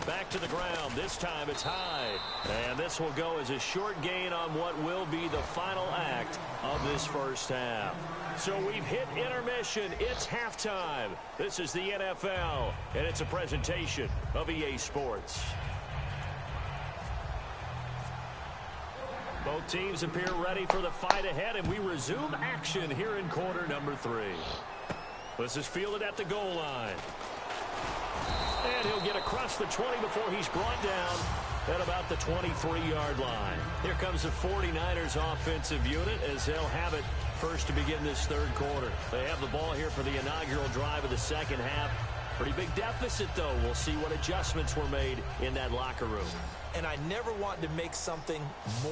Back to the ground. This time it's Hyde. And this will go as a short gain on what will be the final act of this first half. So we've hit intermission. It's halftime. This is the NFL, and it's a presentation of EA Sports. Both teams appear ready for the fight ahead, and we resume action here in quarter number 3. This is fielded at the goal line. And he'll get across the 20 before he's brought down at about the 23-yard line. Here comes the 49ers offensive unit as they'll have it first to begin this third quarter. They have the ball here for the inaugural drive of the second half. Pretty big deficit, though. We'll see what adjustments were made in that locker room. And I never want to make something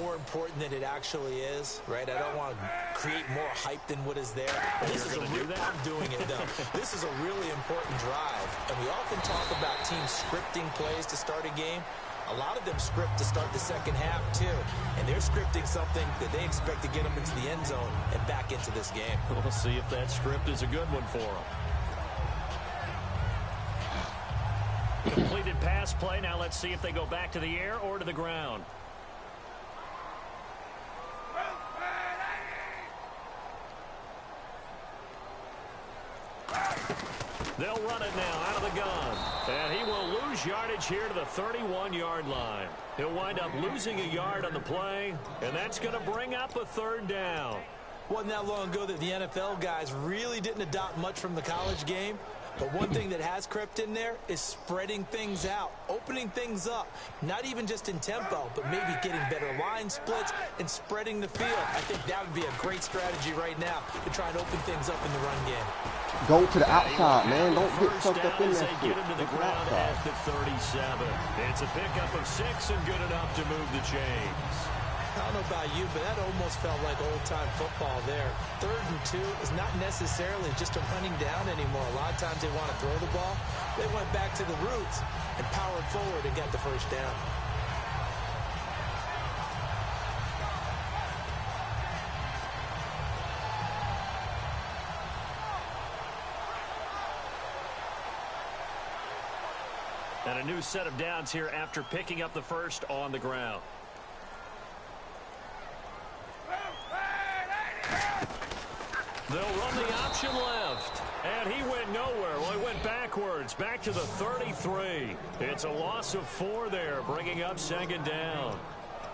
more important than it actually is, right? I don't want to create more hype than what is there. This is I'm doing it, though. This is a really important drive. And we often talk about teams scripting plays to start a game. A lot of them script to start the second half, too. And they're scripting something that they expect to get them into the end zone and back into this game. We'll see if that script is a good one for them. Completed pass play. Now let's see if they go back to the air or to the ground. They'll run it now out of the gun. And he will lose yardage here to the 31-yard line. He'll wind up losing a yard on the play, and that's going to bring up a third down. Wasn't that long ago that the NFL guys really didn't adopt much from the college game. But one thing that has crept in there is spreading things out, opening things up, not even just in tempo, but maybe getting better line splits and spreading the field. I think that would be a great strategy right now to try and open things up in the run game. Go to the outside, man. Don't get sucked up in that shit. Get him to the ground at the 37. It's a pickup of 6 and good enough to move the chains. I don't know about you, but that almost felt like old-time football there. 3rd and 2 is not necessarily just a running down anymore. A lot of times they want to throw the ball. They went back to the roots and powered forward and got the first down. And a new set of downs here after picking up the first on the ground. They'll run the option left. And he went nowhere. Well, he went backwards, back to the 33. It's a loss of 4 there, bringing up 2nd down.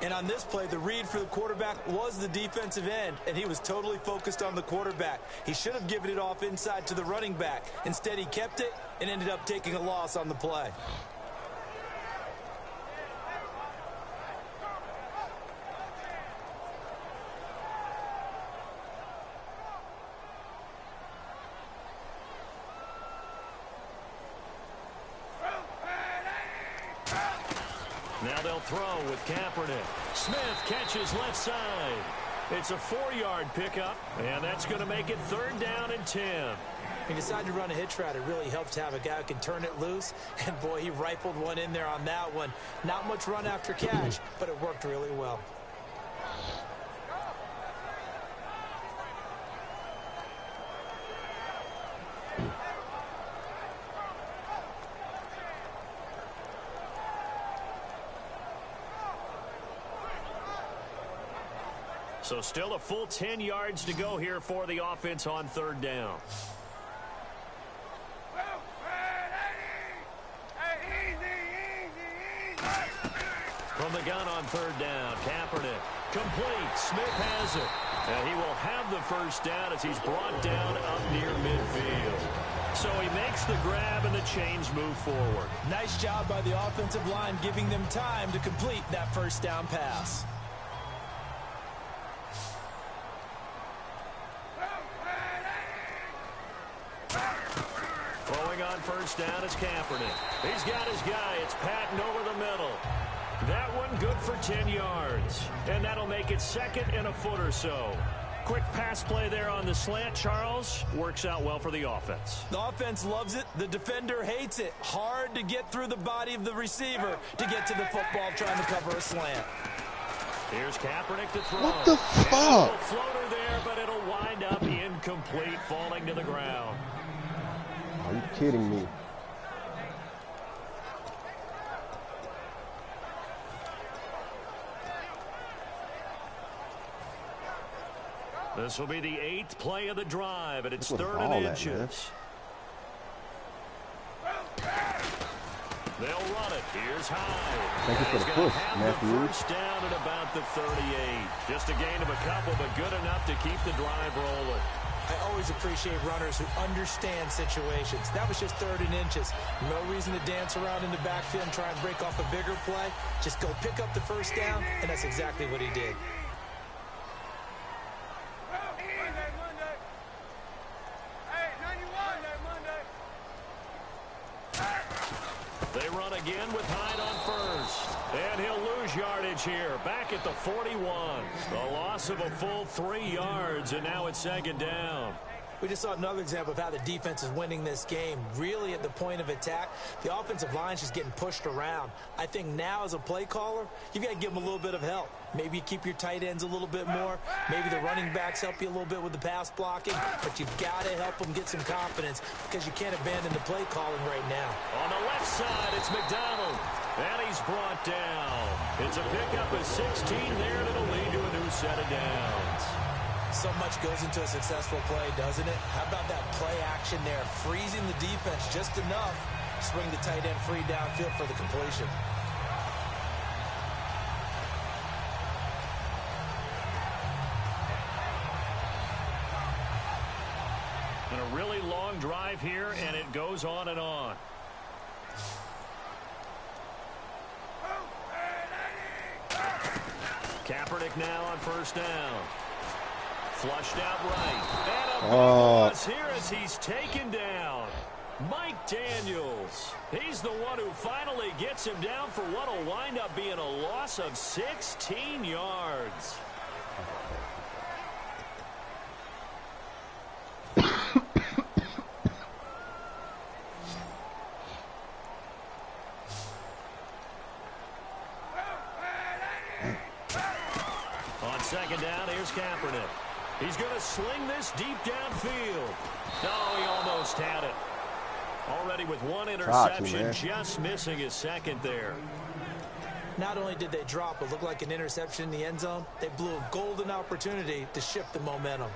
And on this play, the read for the quarterback was the defensive end, and he was totally focused on the quarterback. He should have given it off inside to the running back. Instead, he kept it and ended up taking a loss on the play. Now they'll throw with Kaepernick. Smith catches left side. It's a 4-yard pickup, and that's going to make it 3rd down and 10. He decided to run a hitch route. It really helps to have a guy who can turn it loose. And, boy, he rifled one in there on that one. Not much run after catch, but it worked really well. So still a full 10 yards to go here for the offense on 3rd down. From the gun on 3rd down, Kaepernick complete. Smith has it. And he will have the first down as he's brought down up near midfield. So he makes the grab and the chains move forward. Nice job by the offensive line giving them time to complete that first down pass. Throwing on first down is Kaepernick. He's got his guy. It's Patton over the middle. That one good for 10 yards. And that'll make it 2nd and a foot or so. Quick pass play there on the slant, Charles. Works out well for the offense. The offense loves it. The defender hates it. Hard to get through the body of the receiver to get to the football trying to cover a slant. Here's Kaepernick to throw. What the fuck? Floater there, but it'll wind up incomplete, falling to the ground. Are you kidding me? This will be the 8th play of the drive, and it's 3rd and inches. They'll run it. Here's Hyde. Thank you for the push, Matthew. First down at about the 38. Just a gain of a couple, but good enough to keep the drive rolling. I always appreciate runners who understand situations. That was just 3rd and inches. No reason to dance around in the backfield and try and break off a bigger play. Just go pick up the first down, and that's exactly what he did. They run again with Hyde on first. And he'll lose yardage here. Back at the 41. A loss of a full 3 yards, and now it's 2nd down. We just saw another example of how the defense is winning this game. Really at the point of attack, the offensive line is just getting pushed around. I think now as a play caller, you've got to give them a little bit of help. Maybe you keep your tight ends a little bit more. Maybe the running backs help you a little bit with the pass blocking. But you've got to help them get some confidence because you can't abandon the play calling right now. On the left side, it's McDonald. And he's brought down. It's a pickup of 16 there, and it'll lead to a new set of downs. So much goes into a successful play, doesn't it? How about that play action there? Freezing the defense just enough to swing the tight end free downfield for the completion. there, and it goes on and on. Kaepernick now on first down. Flushed out right. And a big loss here as he's taken down. Mike Daniels. He's the one who finally gets him down for what will wind up being a loss of 16 yards. On second down, here's Kaepernick. He's going to sling this deep downfield. No, he almost had it. Already with one interception, just missing his second there. Not only did they drop what looked like an interception in the end zone, they blew a golden opportunity to shift the momentum.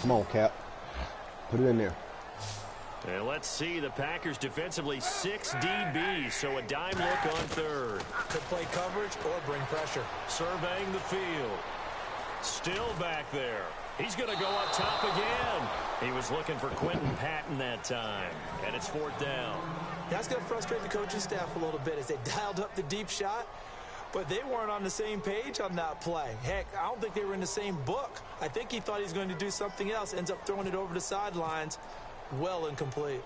Come on, Cap. Put it in there. And let's see, the Packers defensively 6 DBs, so a dime look on third. Could play coverage or bring pressure. Surveying the field. Still back there. He's going to go up top again. He was looking for Quentin Patton that time, and it's fourth down. That's going to frustrate the coaching staff a little bit as they dialed up the deep shot, but they weren't on the same page on that play. Heck, I don't think they were in the same book. I think he thought he was going to do something else, ends up throwing it over the sidelines. Well incomplete.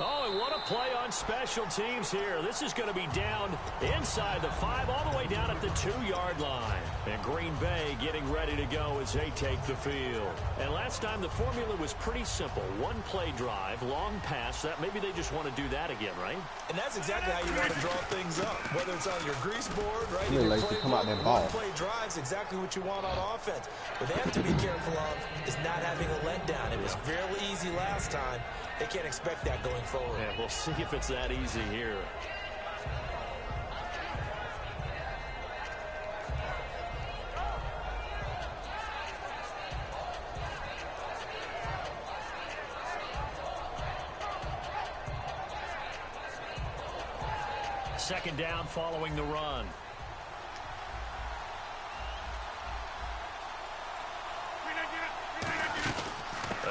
Oh, and what a play on special teams here. This is going to be down inside the 5, all the way down at the 2-yard line. And Green Bay getting ready to go as they take the field. And last time the formula was pretty simple. One play drive, long pass. That maybe they just want to do that again, right? And that's exactly how you want to draw things up. Whether it's on your grease board, right? Really like to come out that ball. One play drive's exactly what you want on offense. What they have to be careful of is not having a letdown. It was fairly easy last time. They can't expect that going forward. Yeah, we'll see if it's that easy here. Second down following the run.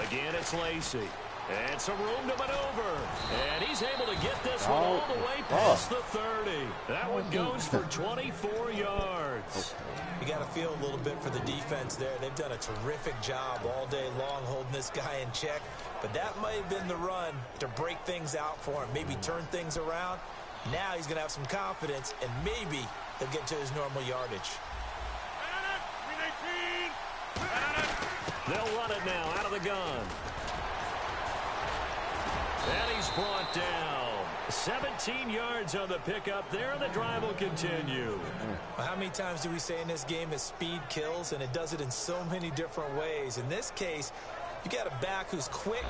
Again, it's Lacy. And some room to maneuver. And he's able to get this one all the way past the 30. That one goes for 24 yards. You got to feel a little bit for the defense there. They've done a terrific job all day long holding this guy in check. But that might have been the run to break things out for him, maybe turn things around. Now he's going to have some confidence, and maybe he'll get to his normal yardage. They'll run it now out of the gun. And he's brought down. 17 yards on the pickup there, and the drive will continue. Well, how many times do we say in this game is speed kills, and it does it in so many different ways. In this case, you got a back who's quick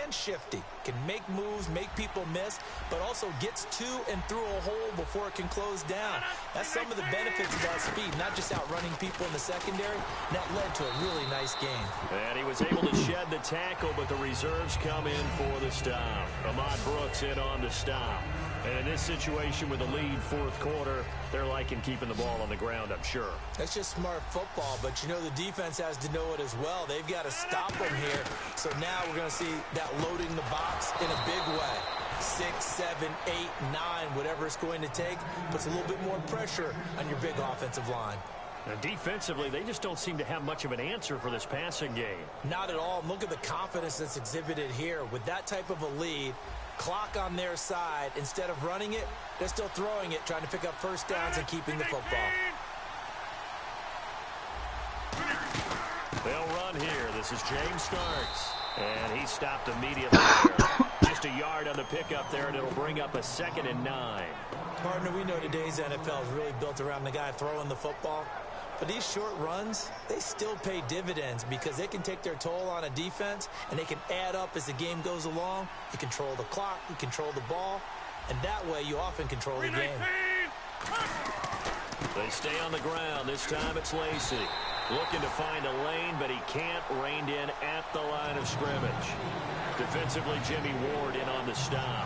and shifty, can make moves, make people miss, but also gets to and through a hole before it can close down. That's some of the benefits of that speed, not just outrunning people in the secondary. And that led to a really nice game. And he was able to shed the tackle, but the reserves come in for the stop. Ahmad Brooks in on the stop. And in this situation with the lead fourth quarter, they're liking keeping the ball on the ground, I'm sure. That's just smart football, but you know the defense has to know it as well. They've got to stop them here. So now we're going to see that loading the box in a big way. 6, 7, 8, 9, whatever it's going to take, puts a little bit more pressure on your big offensive line. Now, defensively, they just don't seem to have much of an answer for this passing game. Not at all. Look at the confidence that's exhibited here. With that type of a lead, clock on their side, instead of running it, they're still throwing it, trying to pick up first downs and keeping the football. They'll run here. This is James Starks. And he stopped immediately there. Just a yard on the pickup there, and it'll bring up a 2nd and 9. Partner, we know today's NFL is really built around the guy throwing the football. But these short runs, they still pay dividends because they can take their toll on a defense, and they can add up as the game goes along. You control the clock, you control the ball, and that way you often control the game. They stay on the ground. This time it's Lacy. Looking to find a lane, but he can't. Reined in at the line of scrimmage. Defensively, Jimmy Ward in on the stop.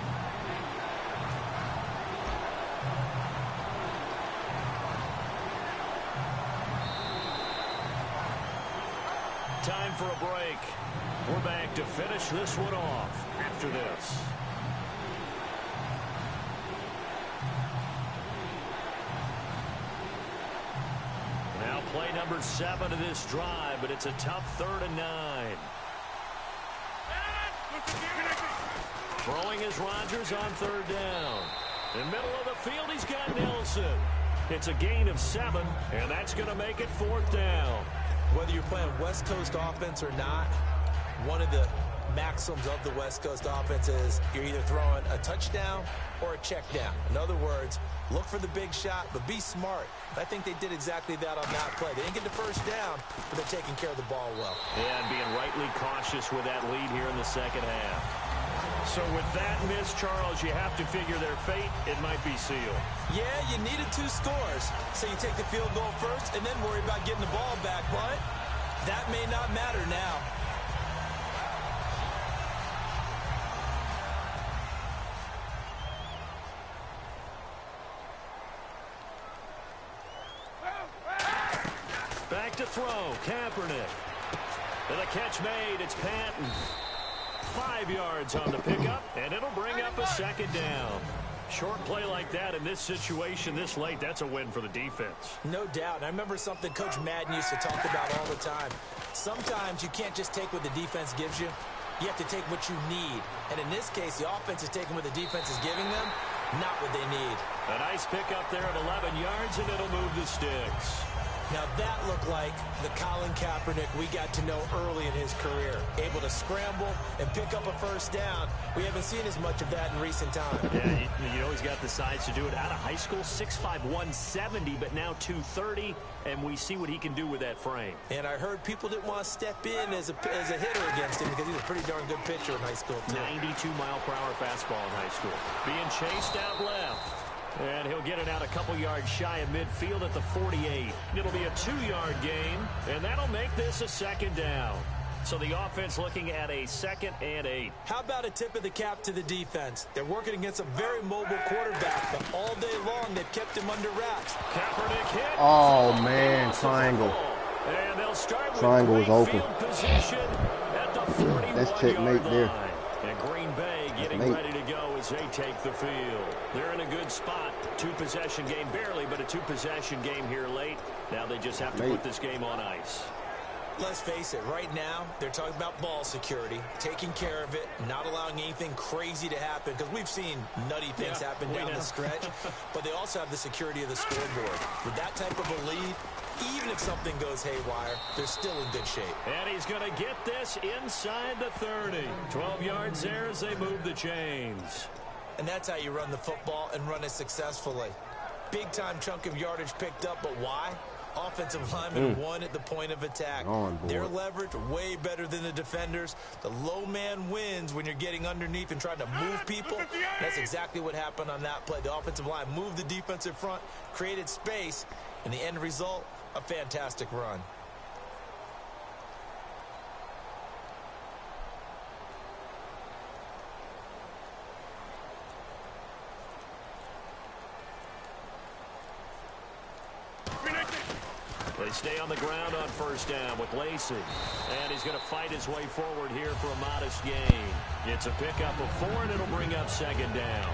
time for a break. We're back to finish this one off after this. Now play number 7 of this drive, but it's a tough 3rd and 9. Throwing is Rodgers on 3rd down. In the middle of the field, he's got Nelson. It's a gain of 7, and that's going to make it 4th down. Whether you're playing West Coast offense or not, one of the maxims of the West Coast offense is you're either throwing a touchdown or a check down. In other words, look for the big shot, but be smart. I think they did exactly that on that play. They didn't get the first down, but they're taking care of the ball well. And being rightly cautious with that lead here in the second half. So with that miss, Charles, you have to figure their fate. It might be sealed. Yeah, you needed 2 scores. So you take the field goal first and then worry about getting the ball back. But that may not matter now. Back to throw. Kaepernick. And a catch made. It's Patton. 5 yards on the pickup, and it'll bring up a 2nd down. Short play like that in this situation this late, that's a win for the defense. No doubt. I remember something Coach Madden used to talk about all the time. Sometimes you can't just take what the defense gives you. You have to take what you need. And in this case, the offense is taking what the defense is giving them, not what they need. A nice pickup there of 11 yards, and it'll move the sticks. Now that looked like the Colin Kaepernick we got to know early in his career. Able to scramble and pick up a 1st down. We haven't seen as much of that in recent times. Yeah, you know he's got the size to do it. Out of high school, 6'5", 170, but now 230, and we see what he can do with that frame. And I heard people didn't want to step in as a hitter against him because he's a pretty darn good pitcher in high school, too. 92-mile-per-hour fastball in high school. Being chased out left. And he'll get it out a couple yards shy of midfield at the 48. It'll be a 2-yard gain, and that'll make this a 2nd down. So the offense looking at a 2nd and 8. How about a tip of the cap to the defense? They're working against a very mobile quarterback, but all day long they've kept him under wraps. Kaepernick hit. Oh, man, triangle. And they'll start with Triangle is open. position at the 41-yard That's checkmate there. line. And Green Bay getting ready to go as they take the field. They're in a good spot. 2-possession game, barely, but a 2-possession game here late. Now they just have to put this game on ice. Let's face it, right now, they're talking about ball security, taking care of it, not allowing anything crazy to happen, because we've seen nutty things happen down the stretch, but they also have the security of the scoreboard. With that type of a lead, even if something goes haywire, they're still in good shape. And he's going to get this inside the 30. 12 yards there as they move the chains. And that's how you run the football and run it successfully. Big-time chunk of yardage picked up, but why? Offensive linemen won at the point of attack. Their leverage way better than the defenders. The low man wins when you're getting underneath and trying to move people. That's exactly what happened on that play. The offensive line moved the defensive front, created space, and the end result, a fantastic run. They stay on the ground on 1st down with Lacey. And he's going to fight his way forward here for a modest gain. It's a pickup of 4, and it'll bring up 2nd down.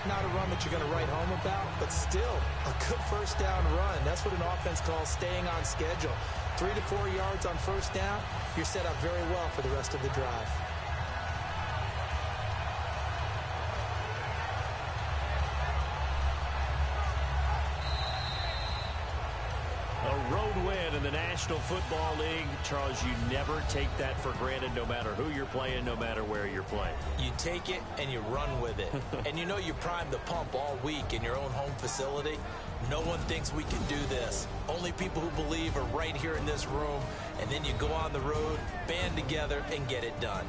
Not a run that you're going to write home about, but still a good 1st down run. That's what an offense calls staying on schedule. 3 to 4 yards on 1st down, you're set up very well for the rest of the drive. A road win in the National Football League. Charles, you never take that for granted no matter who you're playing, no matter where you're playing. You take it and you run with it. And you know you primed the pump all week in your own home facility. No one thinks we can do this. Only people who believe are right here in this room. And then you go on the road, band together, and get it done.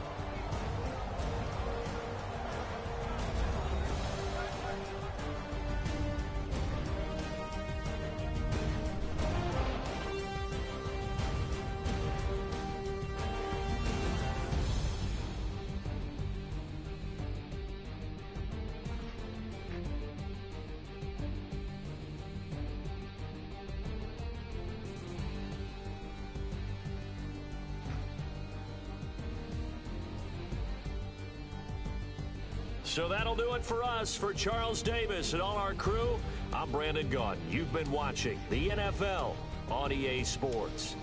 So that'll do it for us. For Charles Davis and all our crew, I'm Brandon Gaudin. You've been watching the NFL on EA Sports.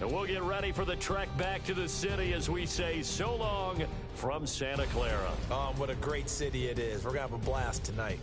And we'll get ready for the trek back to the city as we say so long from Santa Clara. What a great city it is. We're going to have a blast tonight.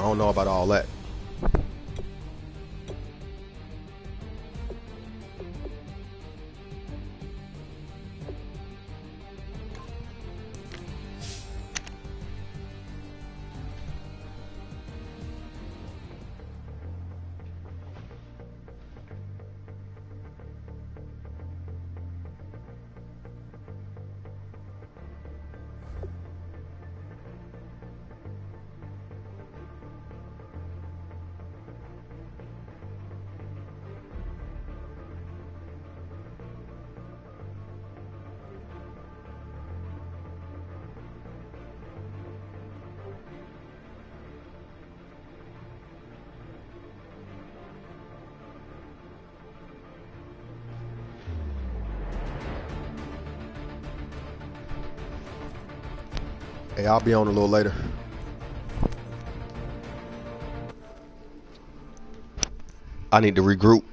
I don't know about all that. Hey, I'll be on a little later. I need to regroup.